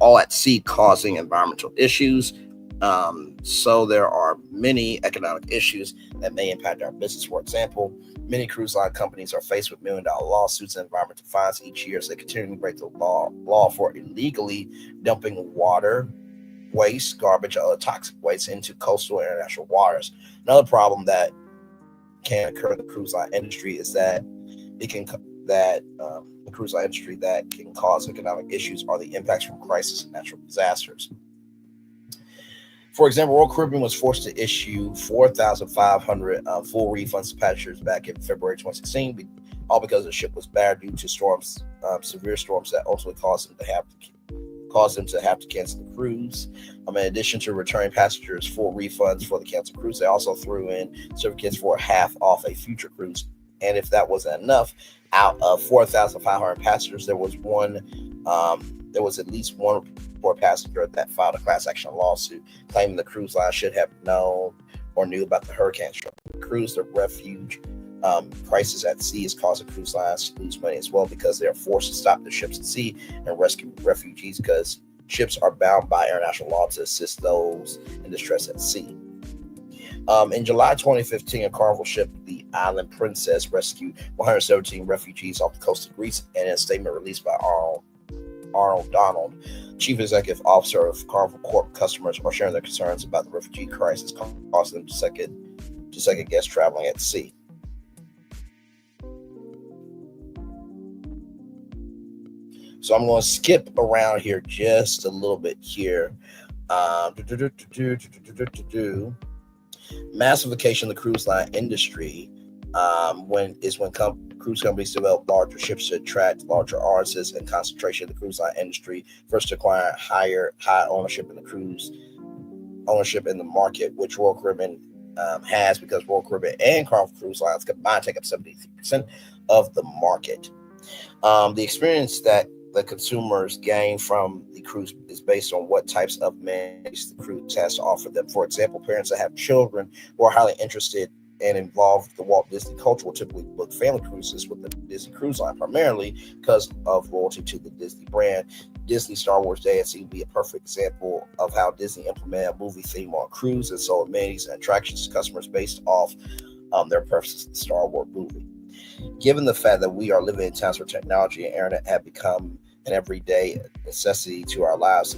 all at sea, causing environmental issues. So there are many economic issues that may impact our business. For example, many cruise line companies are faced with million-dollar lawsuits and environmental fines each year as they continue to break the law for illegally dumping water, waste, garbage, or other toxic waste into coastal and international waters. Another problem that can occur in the cruise line industry is that the cruise line industry that can cause economic issues are the impacts from crisis and natural disasters. For example, Royal Caribbean was forced to issue 4,500 full refunds to passengers back in February 2016, all because the ship was battered due to storms, severe storms that ultimately caused them to have to cancel the cruise. In addition to returning passengers full refunds for the canceled cruise, they also threw in certificates for half off a future cruise. And if that wasn't enough, out of 4,500 passengers, there was at least one report passenger that filed a class action lawsuit claiming the cruise line should have known or knew about the hurricane struck the cruise. The refuge crisis at sea is causing cruise lines to lose money as well, because they are forced to stop their ships at sea and rescue refugees, because ships are bound by international law to assist those in distress at sea. In July 2015, a Carnival ship, the Island Princess, rescued 117 refugees off the coast of Greece, and in a statement released by Arnold Donald, Chief Executive Officer of Carnival Corp, customers are sharing their concerns about the refugee crisis causing them to second guess traveling at sea. So I'm going to skip around here just a little bit here. Massification of the cruise line industry when cruise companies develop larger ships to attract larger audiences, and concentration of the cruise line industry first acquire high ownership in the market, which Royal Caribbean has, because Royal Caribbean and Carnival Cruise Lines combined take up 73% of the market. The experience that the consumers gain from the cruise is based on what types of amenities the cruise has to offer them. For example, parents that have children who are highly interested and involved with the Walt Disney culture will typically book family cruises with the Disney Cruise Line, primarily because of loyalty to the Disney brand. Disney Star Wars Day at Sea would be a perfect example of how Disney implemented a movie theme on cruise and sold amenities and attractions to customers based off their preferences in the Star Wars movie. Given the fact that we are living in times where technology and internet have become an everyday necessity to our lives,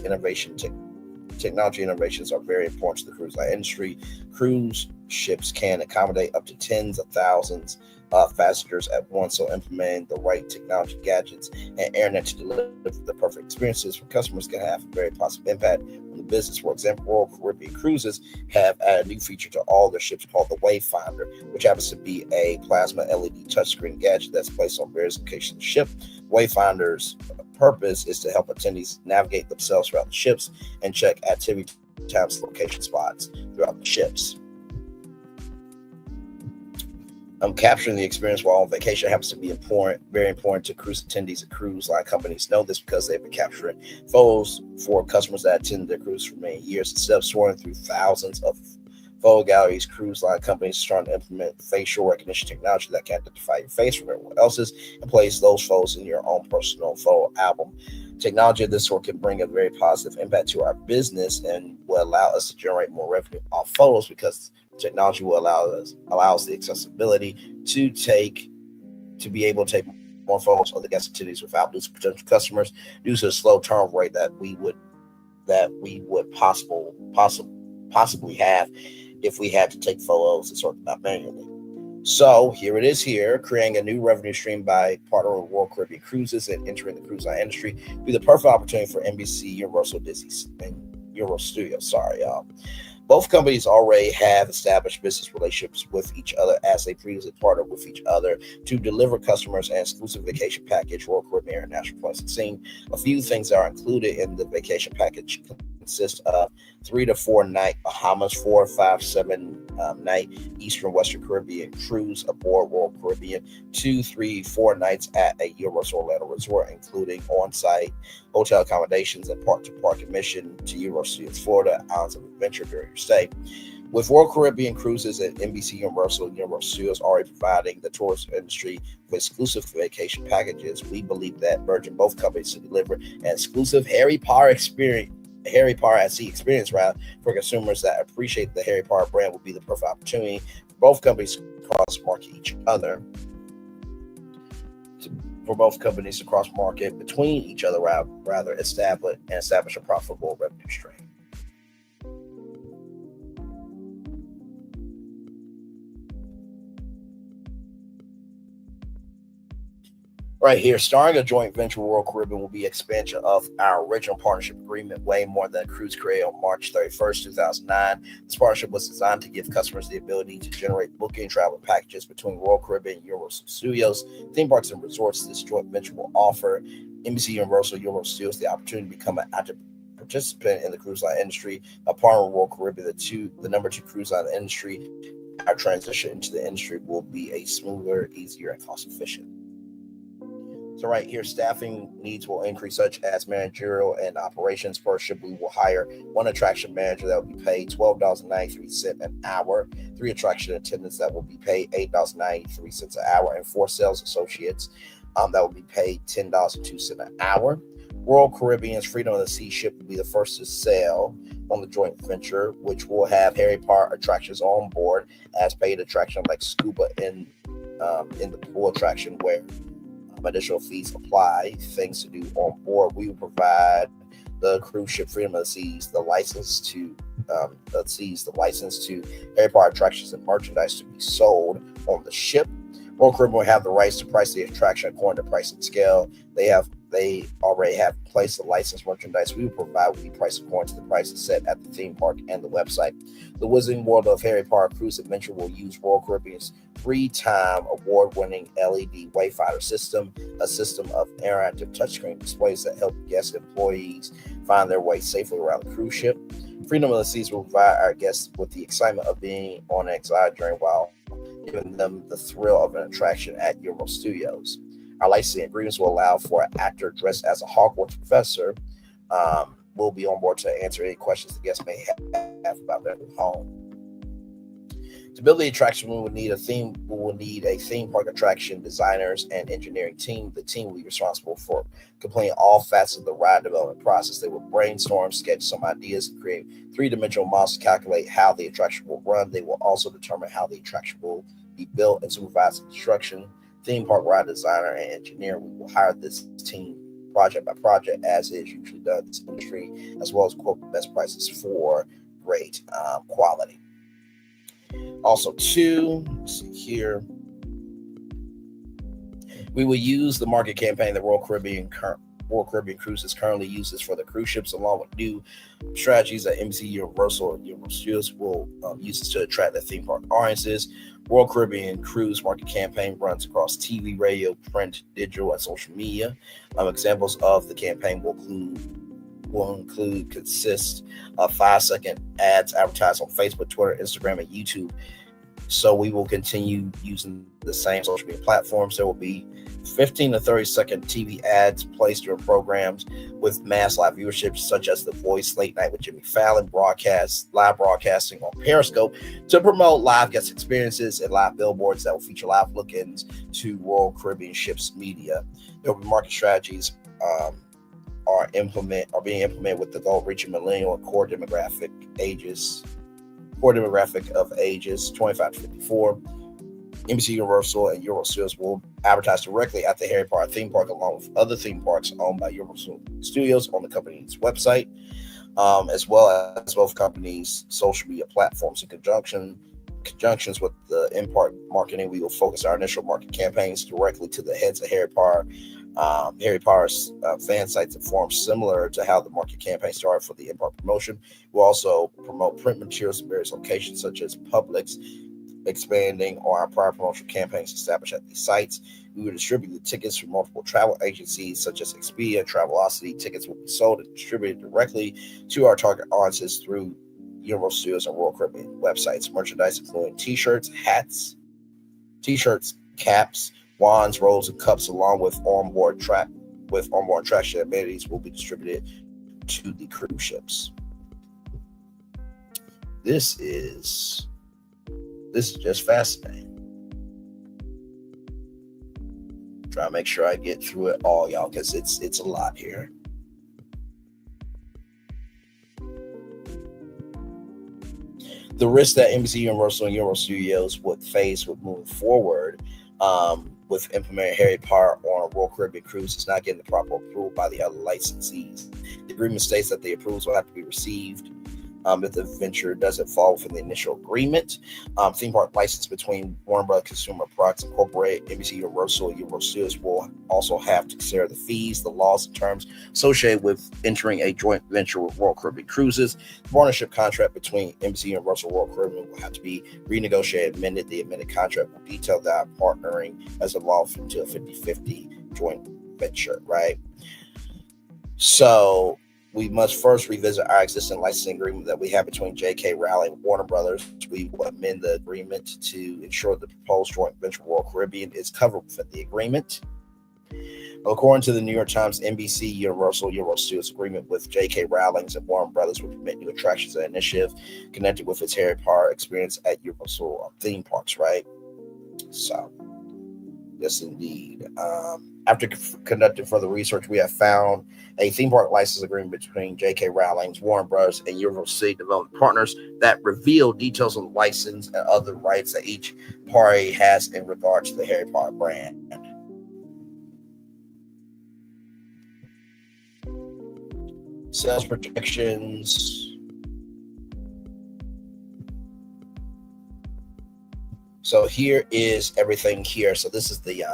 technology innovations are very important to the cruise line industry. Cruise ships can accommodate up to tens of thousands of passengers at once, so implementing the right technology, gadgets, and internet to deliver the perfect experiences for customers can have a very positive impact on the business. For example, Royal Caribbean Cruises have added a new feature to all their ships called the Wayfinder, which happens to be a plasma LED touchscreen gadget that's placed on various locations of the ship. Wayfinder's purpose is to help attendees navigate themselves throughout the ships and check activity times, location spots throughout the ships. Capturing the experience while on vacation happens to be very important to cruise attendees and cruise line companies know this because they've been capturing photos for customers that attended their cruise for many years. Instead of soaring through thousands of photo galleries, cruise line companies are starting to implement facial recognition technology that can identify your face from everyone else's and place those photos in your own personal photo album. Technology of this sort can bring a very positive impact to our business and will allow us to generate more revenue off photos, because technology will allows the accessibility to be able to take more photos of the guest activities without losing potential customers due to the slow turnover rate that we would possibly have if we had to take photos and sort them out manually. So here it is here, creating a new revenue stream by partnering with Royal Caribbean Cruises and entering the cruise line industry would be the perfect opportunity for NBC, Universal, Disney, and Universal Studios. Both companies already have established business relationships with each other as they previously partnered with each other to deliver customers an exclusive vacation package, Royal Caribbean International Pricing Scene. A few things that are included in the vacation package consist of 3 to 4 night Bahamas, 4 to 5, 7 night Eastern Western Caribbean cruise aboard Royal Caribbean, 2, 3, 4 nights at a Universal Orlando resort, including on-site hotel accommodations and park-to-park admission to Universal Studios Florida, Islands of Adventure during your stay. With Royal Caribbean Cruises and NBC Universal and Universal Studios already providing the tourist industry with exclusive vacation packages, we believe that merging both companies to deliver an exclusive Harry Potter at Sea experience for consumers that appreciate the Harry Potter brand will be the perfect opportunity for both companies to cross-market each other. For both companies to cross-market between each other, rather establish a profitable revenue stream. Right here, starring a joint venture with Royal Caribbean will be expansion of our original partnership agreement, way more than a cruise created on March 31st, 2009. This partnership was designed to give customers the ability to generate booking travel packages between Royal Caribbean and Universal Studios, theme parks, and resorts. This joint venture will offer NBC Universal Studios the opportunity to become an active participant in the cruise line industry. A partner with Royal Caribbean, the number 2 cruise line in the industry, our transition into the industry will be a smoother, easier, and cost-efficient. So right here, staffing needs will increase, such as managerial and operations. Per ship, we will hire 1 attraction manager that will be paid $12.93 an hour, 3 attraction attendants that will be paid $8.93 an hour, and 4 sales associates that will be paid $10.02 an hour. Royal Caribbean's Freedom of the Sea ship will be the first to sail on the joint venture, which will have Harry Potter attractions on board as paid attraction like scuba in the pool attraction, where additional fees apply. Things to do on board: we will provide the cruise ship Freedom of the Seas the license to Harry Potter attractions and merchandise to be sold on the ship. Royal Caribbean will have the rights to price the attraction according to pricing scale. They already have placed the licensed merchandise. We will provide will be priced according to the prices set at the theme park and the website. The Wizarding World of Harry Potter Cruise Adventure will use Royal Caribbean's 3-time award-winning LED Wayfinder system, a system of interactive touchscreen displays that help guest employees find their way safely around the cruise ship. Freedom of the Seas will provide our guests with the excitement of being on an exotic journey while giving them the thrill of an attraction at Universal Studios. Our licensing agreements will allow for an actor dressed as a Hogwarts professor will be on board to answer any questions the guests may have about their new home. To build the attraction, we will need a theme park attraction designers and engineering team. The team will be responsible for completing all facets of the ride development process. They will brainstorm, sketch some ideas, and create 3-dimensional models to calculate how the attraction will run. They will also determine how the attraction will be built and supervise the construction. Theme park ride designer and engineer. We will hire this team project by project, as is usually done in this industry, as well as quote the best prices for great quality. Also, let's see here, we will use the market campaign that Royal Caribbean Cruises currently uses for the cruise ships, along with new strategies that NBC Universal and Universal Studios will use to attract their theme park audiences. Royal Caribbean Cruise market campaign runs across TV, radio, print, digital, and social media. Examples of the campaign consist of 5-second ads advertised on Facebook, Twitter, Instagram, and YouTube. So we will continue using the same social media platforms. There will be 15 to 30-second TV ads placed during programs with mass live viewership, such as The Voice, Late Night with Jimmy Fallon, live broadcasting on Periscope to promote live guest experiences, and live billboards that will feature live look-ins to Royal Caribbean ships media. There will be market strategies are being implemented with the goal of reaching millennial and core demographic of ages 25 to 54. NBC Universal and Universal Studios will advertise directly at the Harry Potter theme park along with other theme parks owned by Universal Studios on the company's website, as well as both companies' social media platforms. In conjunctions with the in-park marketing, we will focus our initial market campaigns directly to the heads of Harry Potter. Harry Potter's fan sites and forums, similar to how the market campaign started for the in-park promotion. We'll also promote print materials in various locations such as Publix, expanding on our prior promotional campaigns established at these sites. We will distribute the tickets through multiple travel agencies such as Expedia, Travelocity. Tickets will be sold and distributed directly to our target audiences through Universal Studios and Royal Caribbean websites. Merchandise including t-shirts, hats, caps, wands, robes, and cups, along with onboard attraction amenities, will be distributed to the cruise ships. This is just fascinating. Try to make sure I get through it all, y'all, because it's a lot here. The risk that NBC Universal and Universal Studios would face with moving forward with implementing Harry Potter on a Royal Caribbean cruise is not getting the proper approval by the other licensees. The agreement states that the approvals will have to be received if the venture doesn't fall within the initial agreement. Theme park license between Warner Bros. Consumer Products Incorporated, NBC Universal, and Universal Studios will also have to consider the fees, the laws, and terms associated with entering a joint venture with Royal Caribbean Cruises. The partnership contract between NBC Universal and Royal Caribbean will have to be renegotiated, amended. The amended contract will detail that partnering as evolved into a 50-50 joint venture, right? So we must first revisit our existing licensing agreement that we have between J.K. Rowling and Warner Brothers. We will amend the agreement to ensure the proposed joint venture Royal Caribbean is covered within the agreement. According to the New York Times, NBC Universal Studios agreement with J.K. Rowling's and Warner Brothers will permit new attractions and initiative connected with its Harry Potter experience at Universal theme parks, right? So, yes, indeed. After conducting further research, we have found a theme park license agreement between J.K. Rowling's, Warner Bros., and Universal City Development Partners that reveal details on the license and other rights that each party has in regard to the Harry Potter brand. Sales projections. So here is everything here. So this is the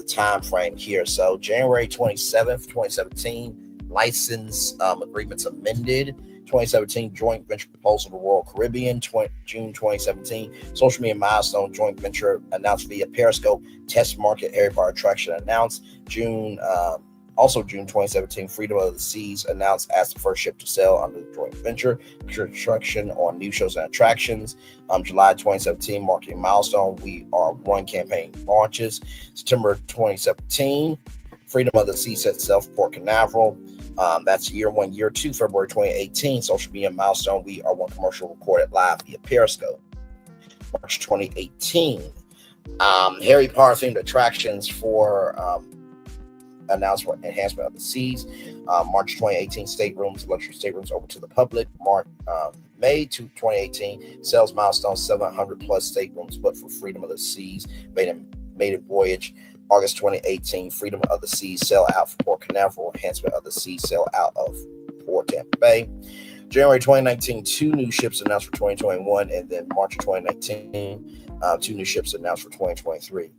time frame here. So January 27th, 2017, license agreements amended. 2017 joint venture proposal to Royal Caribbean. June 2017 social media milestone joint venture announced via Periscope. Test market Harry Potter attraction announced. Also June 2017, Freedom of the Seas announced as the first ship to sail under the joint venture. Construction on new shows and attractions. July 2017, marketing milestone. We Are One campaign launches. September 2017, Freedom of the Seas set sail for Port Canaveral. That's year one. Year two, February 2018, social media milestone. We Are One commercial recorded live via Periscope. March 2018, Harry Potter themed attractions for announced for enhancement of the seas. March 2018, luxury staterooms open to the public. May 2018, sales milestone 700 plus staterooms, but for Freedom of the Seas, maiden voyage. August 2018, Freedom of the Seas sail out for Port Canaveral, enhancement of the seas sail out of Port Tampa Bay. January 2019, 2 new ships announced for 2021, and then March 2019, 2 new ships announced for 2023.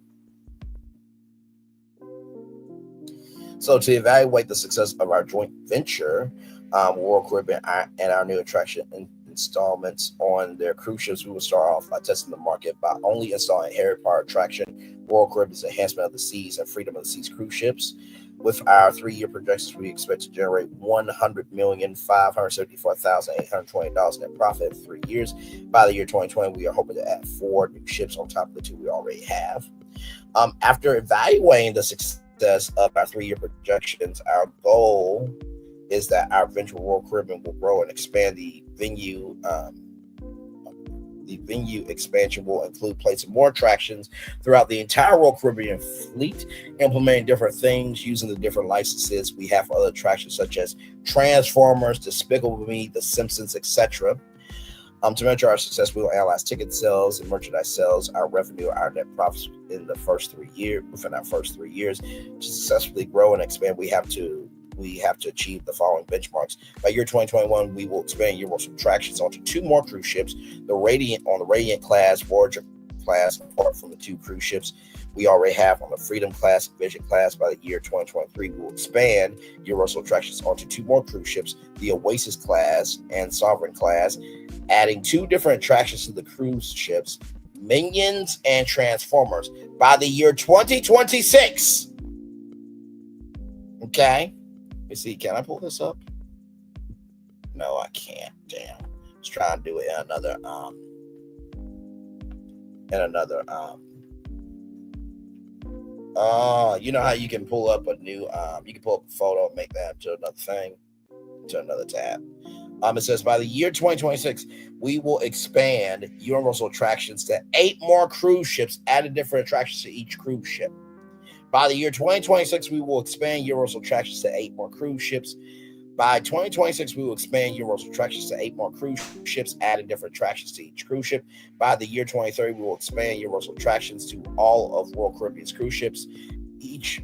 So to evaluate the success of our joint venture, Royal Caribbean and our new attraction installments on their cruise ships, we will start off by testing the market by only installing Harry Potter attraction, Royal Caribbean's enhancement of the seas, and Freedom of the Seas cruise ships. With our 3-year projections, we expect to generate $100,574,820 net profit in 3 years. By the year 2020, we are hoping to add 4 new ships on top of the 2 we already have. After evaluating the success of our 3-year projections, our goal is that our venture Royal Caribbean will grow and expand. The venue expansion will include placing more attractions throughout the entire Royal Caribbean fleet, implementing different things using the different licenses we have for other attractions such as Transformers, Despicable Me, The Simpsons, etc. To measure our success, we will analyze ticket sales and merchandise sales, our revenue, our net profits within our first 3 years. To successfully grow and expand, we have to achieve the following benchmarks. By year 2021, we will expand Universal Attractions onto 2 more cruise ships, the Radiant class, Voyager class, apart from the 2 cruise ships we already have on the Freedom class and Vision class. By the year 2023, we will expand Universal Attractions onto 2 more cruise ships, the Oasis class and Sovereign class, adding 2 different attractions to the cruise ships, Minions and Transformers, by the year 2026. Okay. Let me see. Can I pull this up? No, I can't. Damn. Let's try and do it in another you know how you can pull up a new you can pull up a photo and make that to another thing, to another tab. It says by the year 2026, we will expand Universal Attractions to 8 more cruise ships, adding different attractions to each cruise ship. By the year 2026, we will expand Universal Attractions to 8 more cruise ships. By 2026, we will expand Universal Attractions to 8 more cruise ships, adding different attractions to each cruise ship. By the year 2030, we will expand Universal Attractions to all of Royal Caribbean's cruise ships. Each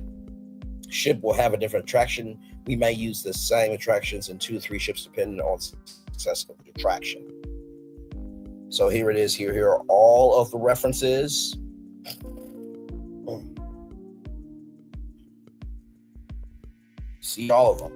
ship will have a different attraction. We may use the same attractions in 2 or 3 ships, depending on success of the attraction. So here it is. Here are all of the references. See all of them.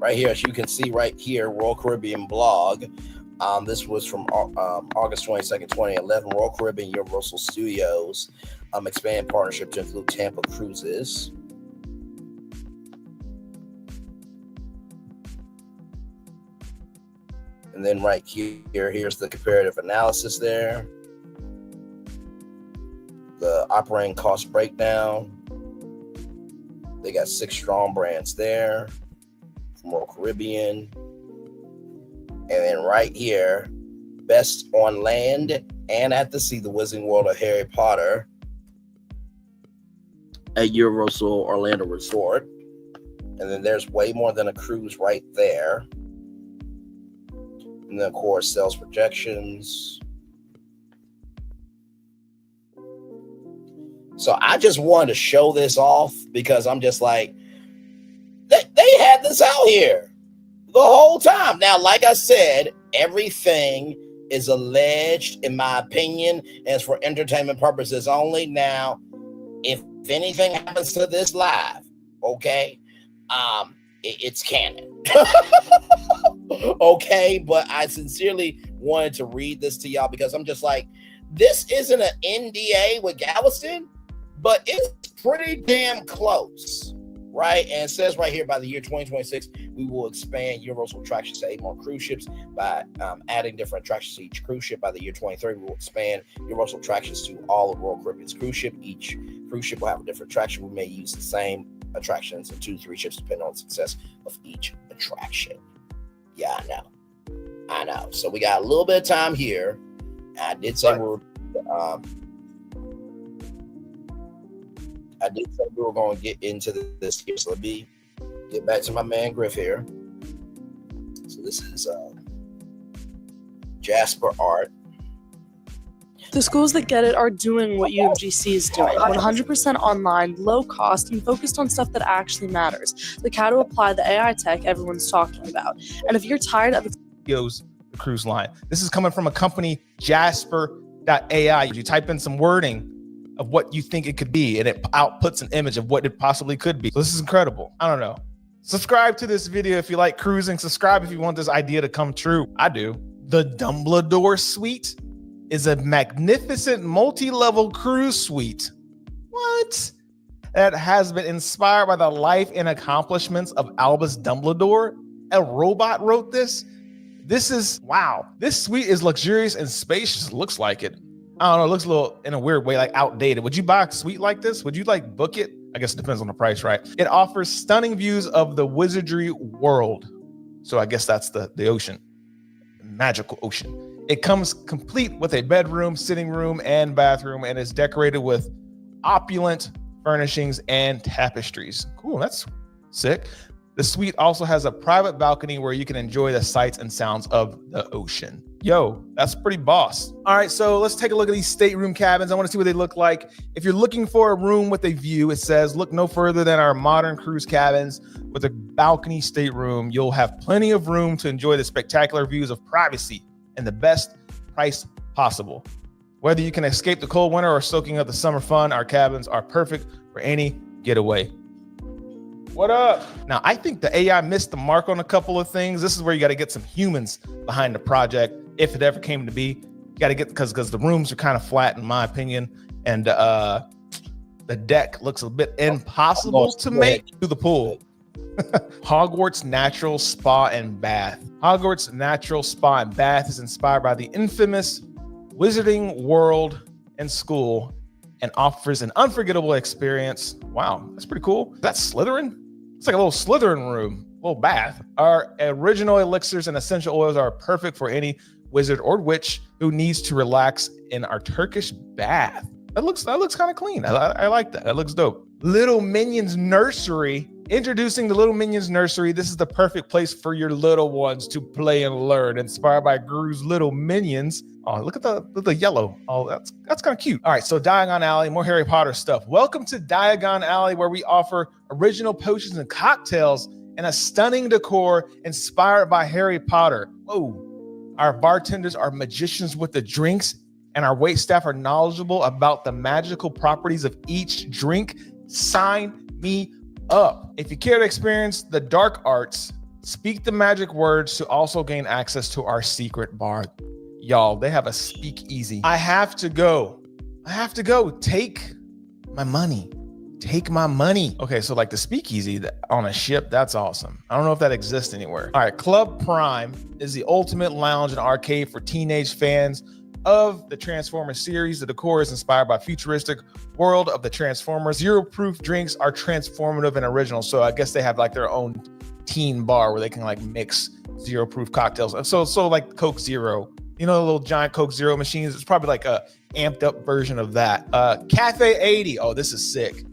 Right here, as you can see right here, Royal Caribbean blog. This was from August 22nd, 2011. Royal Caribbean Universal Studios expand partnership to include Tampa Cruises. And then right here's the comparative analysis there. The operating cost breakdown. They got 6 strong brands there from Royal Caribbean. And then right here, best on land and at the sea, the Wizarding World of Harry Potter at Universal Orlando Resort. And then there's way more than a cruise right there. And then, of course, sales projections. So I just wanted to show this off because I'm just like, they had this out here the whole time. Now, like I said, everything is alleged, in my opinion, and it's for entertainment purposes only. Now, if anything happens to this live, okay, it's canon. Okay, but I sincerely wanted to read this to y'all because I'm just like, this isn't an NDA with Galveston, but it's pretty damn close, right? And it says right here, by the year 2026, we will expand Universal Attractions to 8 more cruise ships by adding different attractions to each cruise ship. By the year 2030, we will expand Universal Attractions to all of Royal Caribbean's cruise ship. Each cruise ship will have a different attraction. We may use the same attractions in 2 to 3 ships, depending on the success of each attraction. Yeah, I know. So we got a little bit of time here. I did say we were going to get into this here. So let me get back to my man Griff here. So this is Jasper Art. The schools that get it are doing what UMGC is doing, 100% online, low cost, and focused on stuff that actually matters, like how to apply the AI tech everyone's talking about. And if you're tired of the cruise line, this is coming from a company, Jasper.ai. You type in some wording of what you think it could be, and it outputs an image of what it possibly could be. So this is incredible. I don't know. Subscribe to this video if you like cruising. Subscribe if you want this idea to come true. I do. The Dumbledore Suite is a magnificent multi-level cruise suite. What? That has been inspired by the life and accomplishments of Albus Dumbledore. A robot wrote this. This is, wow. This suite is luxurious and spacious. Looks like it. I don't know. It looks a little, in a weird way, like outdated. Would you buy a suite like this? Would you like book it? I guess it depends on the price, right? It offers stunning views of the wizardry world. So I guess that's the ocean, magical ocean. It comes complete with a bedroom, sitting room, and bathroom, and is decorated with opulent furnishings and tapestries. Cool, that's sick. The suite also has a private balcony where you can enjoy the sights and sounds of the ocean. Yo, that's pretty boss. All right, so let's take a look at these stateroom cabins. I want to see what they look like. If you're looking for a room with a view, it says, look no further than our modern cruise cabins with a balcony stateroom. You'll have plenty of room to enjoy the spectacular views of privacy and the best price possible. Whether you can escape the cold winter or soaking up the summer fun, our cabins are perfect for any getaway. What up? Now, I think the AI missed the mark on a couple of things. This is where you got to get some humans behind the project, if it ever came to be. You got to get, because the rooms are kind of flat, in my opinion, and the deck looks a bit impossible to make to the pool. Hogwarts Natural Spa and Bath. Hogwarts Natural Spa and Bath is inspired by the infamous Wizarding World and School and offers an unforgettable experience. Wow, that's pretty cool. That's Slytherin? It's like a little Slytherin room, a little bath. Our original elixirs and essential oils are perfect for any wizard or witch who needs to relax in our Turkish bath. That looks kind of clean. I like that. That looks dope. Little Minions Nursery. Introducing the Little Minions Nursery. This is the perfect place for your little ones to play and learn. Inspired by Gru's Little Minions. Oh, look at the yellow. Oh, that's kind of cute. All right, so Diagon Alley, more Harry Potter stuff. Welcome to Diagon Alley, where we offer original potions and cocktails and a stunning decor inspired by Harry Potter. Whoa. Our bartenders are magicians with the drinks, and our waitstaff are knowledgeable about the magical properties of each drink. Sign me up. If you care to experience the dark arts, speak the magic words to also gain access to our secret bar. Y'all, they have a speakeasy. I have to go. Take my money. Take my money. Okay, so like the speakeasy on a ship, that's awesome. I don't know if that exists anywhere. All right, Club Prime is the ultimate lounge and arcade for teenage fans of the Transformers series. The decor is inspired by futuristic world of the Transformers. Zero proof drinks are transformative and original. So I guess they have like their own teen bar where they can like mix zero proof cocktails. So like Coke Zero, you know, the little giant Coke Zero machines. It's probably like a amped up version of that. Cafe 80. Oh, this is sick.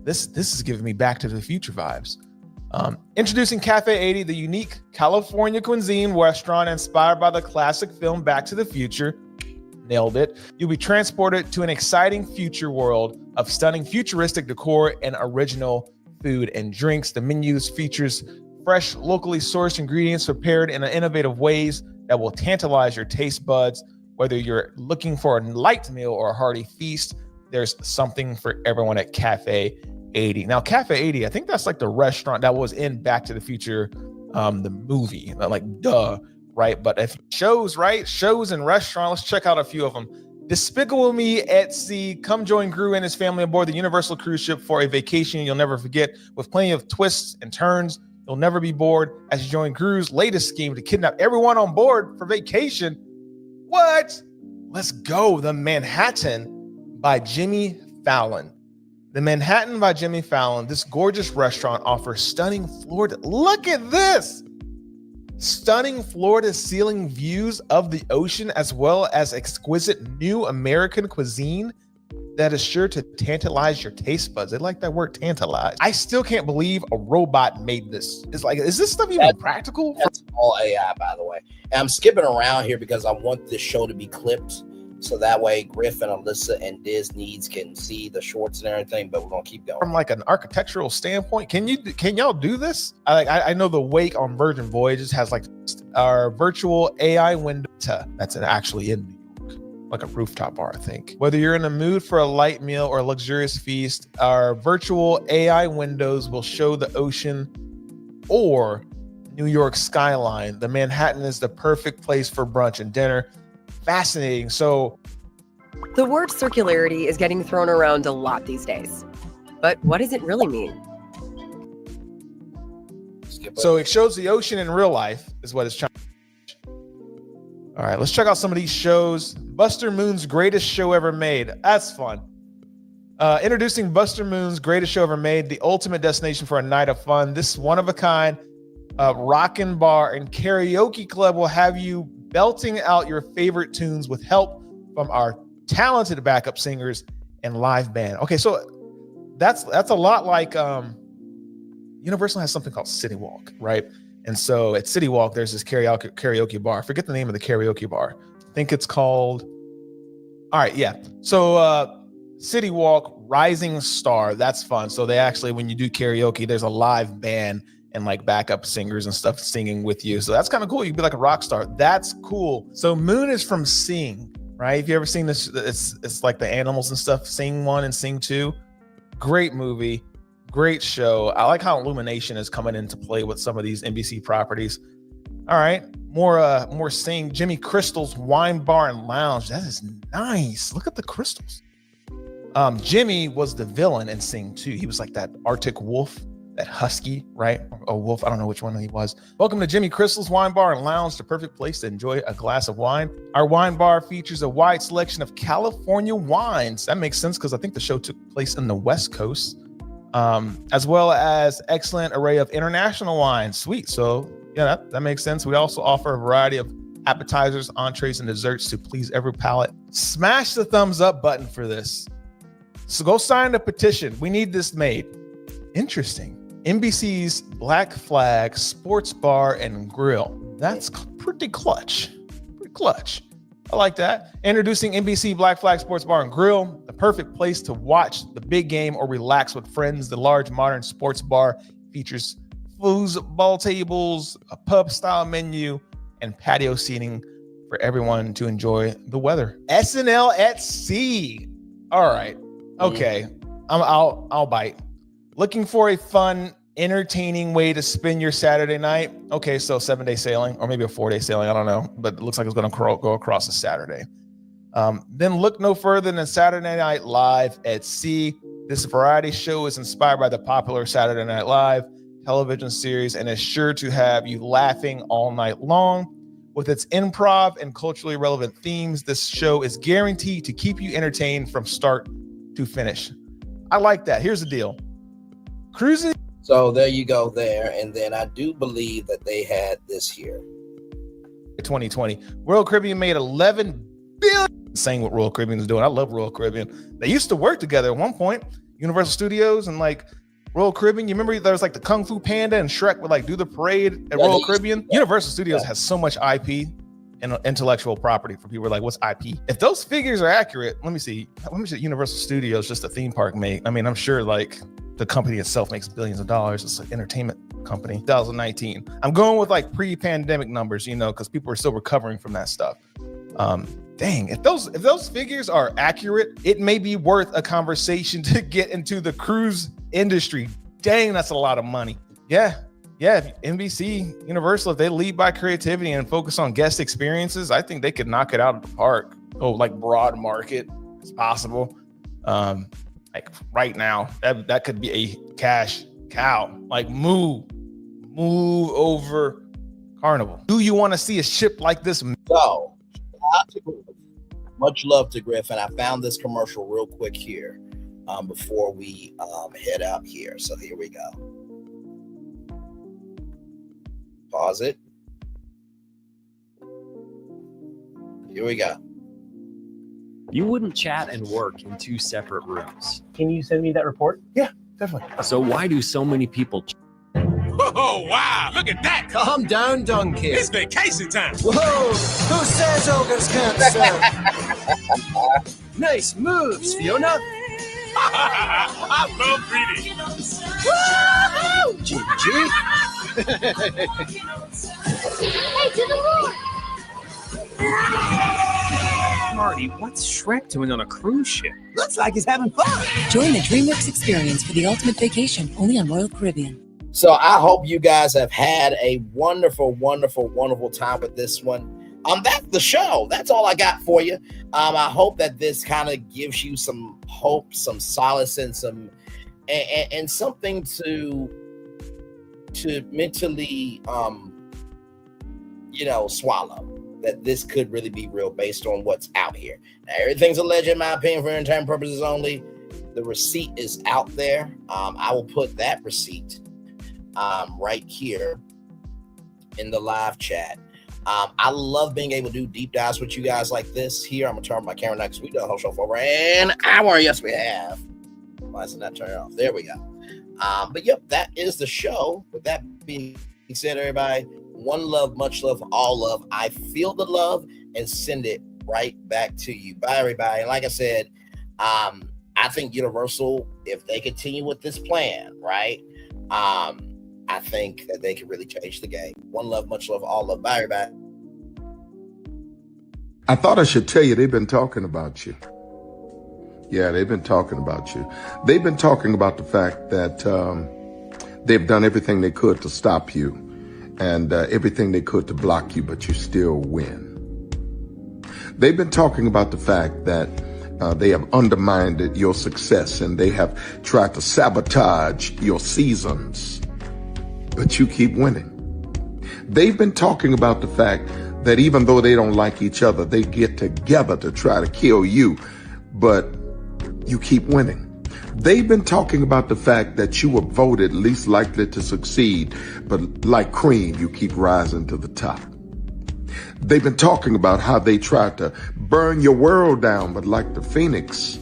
This is giving me Back to the Future vibes. Introducing Cafe 80, the unique California cuisine restaurant inspired by the classic film Back to the Future. Nailed it. You'll be transported to an exciting future world of stunning futuristic decor and original food and drinks. The menus features fresh, locally sourced ingredients prepared in innovative ways that will tantalize your taste buds. Whether you're looking for a light meal or a hearty feast, there's something for everyone at Cafe 80. Now, Cafe 80, I think that's like the restaurant that was in Back to the Future, the movie. Like, duh, right? But if shows and restaurants, let's check out a few of them. Despicable Me at Sea. Come join Gru and his family aboard the Universal cruise ship for a vacation you'll never forget, with plenty of twists and turns. You'll never be bored as you join Gru's latest scheme to kidnap everyone on board for vacation. What? Let's go. The Manhattan by Jimmy Fallon. The Manhattan by Jimmy Fallon. This gorgeous restaurant offers stunning Florida. Look at this. Stunning floor-to-ceiling views of the ocean, as well as exquisite new American cuisine that is sure to tantalize your taste buds. They like that word, tantalize. I still can't believe a robot made this. It's like, is this stuff even practical? That's all AI, by the way. And I'm skipping around here because I want this show to be clipped, so that way Griff and Alyssa and Diz Needs can see the shorts and everything, but we're gonna keep going. From like an architectural standpoint, can y'all do this? I know the wake on Virgin Voyages has like our virtual AI window that's actually in New York, like a rooftop bar, I think. Whether you're in the mood for a light meal or a luxurious feast, our virtual AI windows will show the ocean or New York skyline. The Manhattan is the perfect place for brunch and dinner. Fascinating. So the word circularity is getting thrown around a lot these days. But what does it really mean? So it shows the ocean in real life is what it's trying to. All right, let's check out some of these shows. Buster Moon's Greatest Show Ever Made. That's fun. Introducing Buster Moon's Greatest Show Ever Made, the ultimate destination for a night of fun. This one-of-a-kind rockin' bar and karaoke club will have you belting out your favorite tunes with help from our talented backup singers and live band. Okay, so that's a lot like Universal has something called City Walk, right? And so at City Walk, there's this karaoke bar. I forget the name of the karaoke bar. I think it's called. All right, yeah. So City Walk, Rising Star. That's fun. So they actually, when you do karaoke, there's a live band and like backup singers and stuff singing with you. So that's kind of cool. You can be like a rock star. That's cool. So Moon is from Sing, right? Have you ever seen this? It's like the animals and stuff. Sing 1 and Sing 2. Great movie. Great show. I like how Illumination is coming into play with some of these NBC properties. All right, more Sing. Jimmy Crystal's Wine Bar and Lounge. That is nice. Look at the crystals. Jimmy was the villain in Sing 2. He was like that Arctic wolf, that husky, right? A wolf. I don't know which one he was. Welcome to Jimmy Crystal's Wine Bar and Lounge, the perfect place to enjoy a glass of wine. Our wine bar features a wide selection of California wines. That makes sense because I think the show took place in the West Coast. As well as excellent array of international wines. Sweet. So yeah, that makes sense. We also offer a variety of appetizers, entrees, and desserts to please every palate. Smash the thumbs up button for this. So go sign the petition. We need this made. Interesting. NBC's Black Flag Sports Bar and Grill. That's pretty clutch. Pretty clutch. I like that. Introducing NBC Black Flag Sports Bar and Grill, the perfect place to watch the big game or relax with friends. The large modern sports bar features foosball tables, a pub-style menu, and patio seating for everyone to enjoy the weather. SNL at Sea. All right. Okay. I'll bite. Looking for a fun, entertaining way to spend your Saturday night? Okay, so 7-day sailing, or maybe a 4-day sailing, I don't know, but it looks like it's going to go across a Saturday. Then look no further than Saturday Night Live at Sea. This variety show is inspired by the popular Saturday Night Live television series and is sure to have you laughing all night long. With its improv and culturally relevant themes, this show is guaranteed to keep you entertained from start to finish. I like that. Here's the deal. Cruising. So there you go there. And then I do believe that they had this here. 2020. Royal Caribbean made $11 billion. Saying what Royal Caribbean is doing. I love Royal Caribbean. They used to work together at one point. Universal Studios and like Royal Caribbean. You remember there was like the Kung Fu Panda and Shrek would like do the parade at Royal Caribbean. Universal Studios has so much IP and intellectual property for people who are like, what's IP? If those figures are accurate, let me see. Let me see. Universal Studios, just a theme park make. I mean, I'm sure like the company itself makes billions of dollars. It's an entertainment company. 2019. I'm going with like pre-pandemic numbers, you know, because people are still recovering from that stuff. Dang, if those figures are accurate, it may be worth a conversation to get into the cruise industry. Dang, that's a lot of money. Yeah. NBC, Universal, if they lead by creativity and focus on guest experiences, I think they could knock it out of the park. Oh, like broad market, it's possible. Like right now, that could be a cash cow. Like move over Carnival. Do you want to see a ship like this? So, much love to Griffin. I found this commercial real quick here before we head out here. So here we go. Pause it. Here we go. You wouldn't chat and work in two separate rooms. Can you send me that report? Yeah, definitely. So why do so many people Oh, wow. Look at that. Calm down, donkey. It's vacation time. Whoa. Who says ogres can't serve? Nice moves, Fiona. I love reading. Woo! Gigi. Hey, to the moon. Marty, what's Shrek doing on a cruise ship? Looks like he's having fun. Join the DreamWorks experience for the ultimate vacation, only on Royal Caribbean. So I hope you guys have had a wonderful, wonderful, wonderful time with this one. That's the show. That's all I got for you. I hope that this kind of gives you some hope, some solace, and some and something to mentally swallow. That this could really be real based on what's out here. Now, everything's alleged, in my opinion, for entertainment purposes only. The receipt is out there. I will put that receipt right here in the live chat. I love being able to do deep dives with you guys like this here. I'm gonna turn my camera next. We done a whole show for over an hour. Yes, we have. Why isn't that turning off? There we go. But yep, that is the show. With that being said, everybody, one love, much love, all love. I feel the love and send it right back to you. Bye, everybody. And like I said, I think Universal, if they continue with this plan, right? I think that they can really change the game. One love, much love, all love. Bye, everybody. I thought I should tell you they've been talking about you. Yeah, they've been talking about you. They've been talking about the fact that they've done everything they could to stop you and everything they could to block you, but you still win. They've been talking about the fact that they have undermined your success and they have tried to sabotage your seasons, but you keep winning. They've been talking about the fact that even though they don't like each other, they get together to try to kill you, but you keep winning. They've been talking about the fact that you were voted least likely to succeed, but like cream, you keep rising to the top. They've been talking about how they tried to burn your world down, but like the phoenix,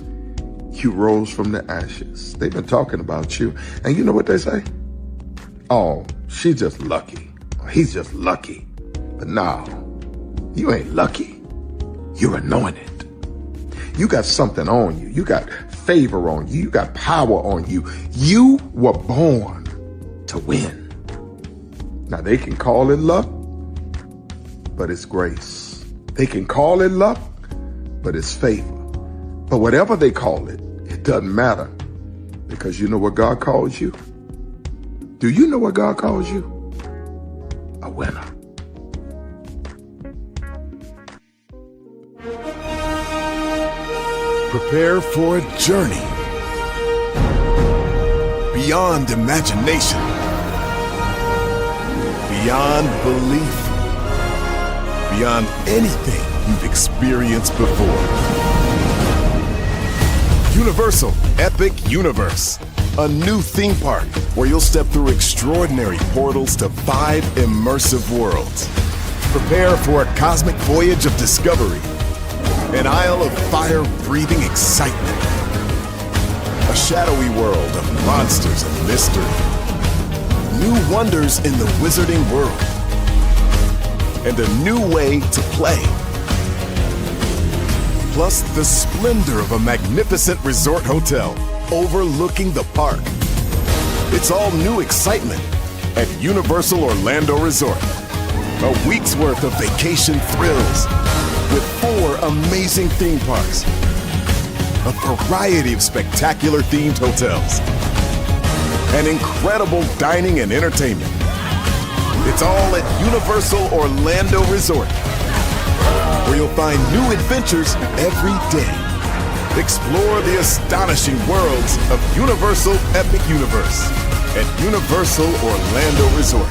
you rose from the ashes. They've been talking about you. And you know what they say? Oh, she's just lucky. He's just lucky. But no, you ain't lucky. You're anointed. You got something on you. You got favor on you. You got power on you. You were born to win. Now they can call it luck, but it's grace. They can call it luck, but it's favor. But whatever they call it, it doesn't matter, because you know what God calls you? Do you know what God calls you? A winner. Prepare for a journey beyond imagination, beyond belief, beyond anything you've experienced before. Universal Epic Universe, a new theme park where you'll step through extraordinary portals to 5 immersive worlds. Prepare for a cosmic voyage of discovery, an isle of fire-breathing excitement, a shadowy world of monsters and mystery, new wonders in the wizarding world, and a new way to play. Plus the splendor of a magnificent resort hotel overlooking the park. It's all new excitement at Universal Orlando Resort. A week's worth of vacation thrills with 4 amazing theme parks, a variety of spectacular themed hotels, and incredible dining and entertainment. It's all at Universal Orlando Resort, where you'll find new adventures every day. Explore the astonishing worlds of Universal Epic Universe at Universal Orlando Resort.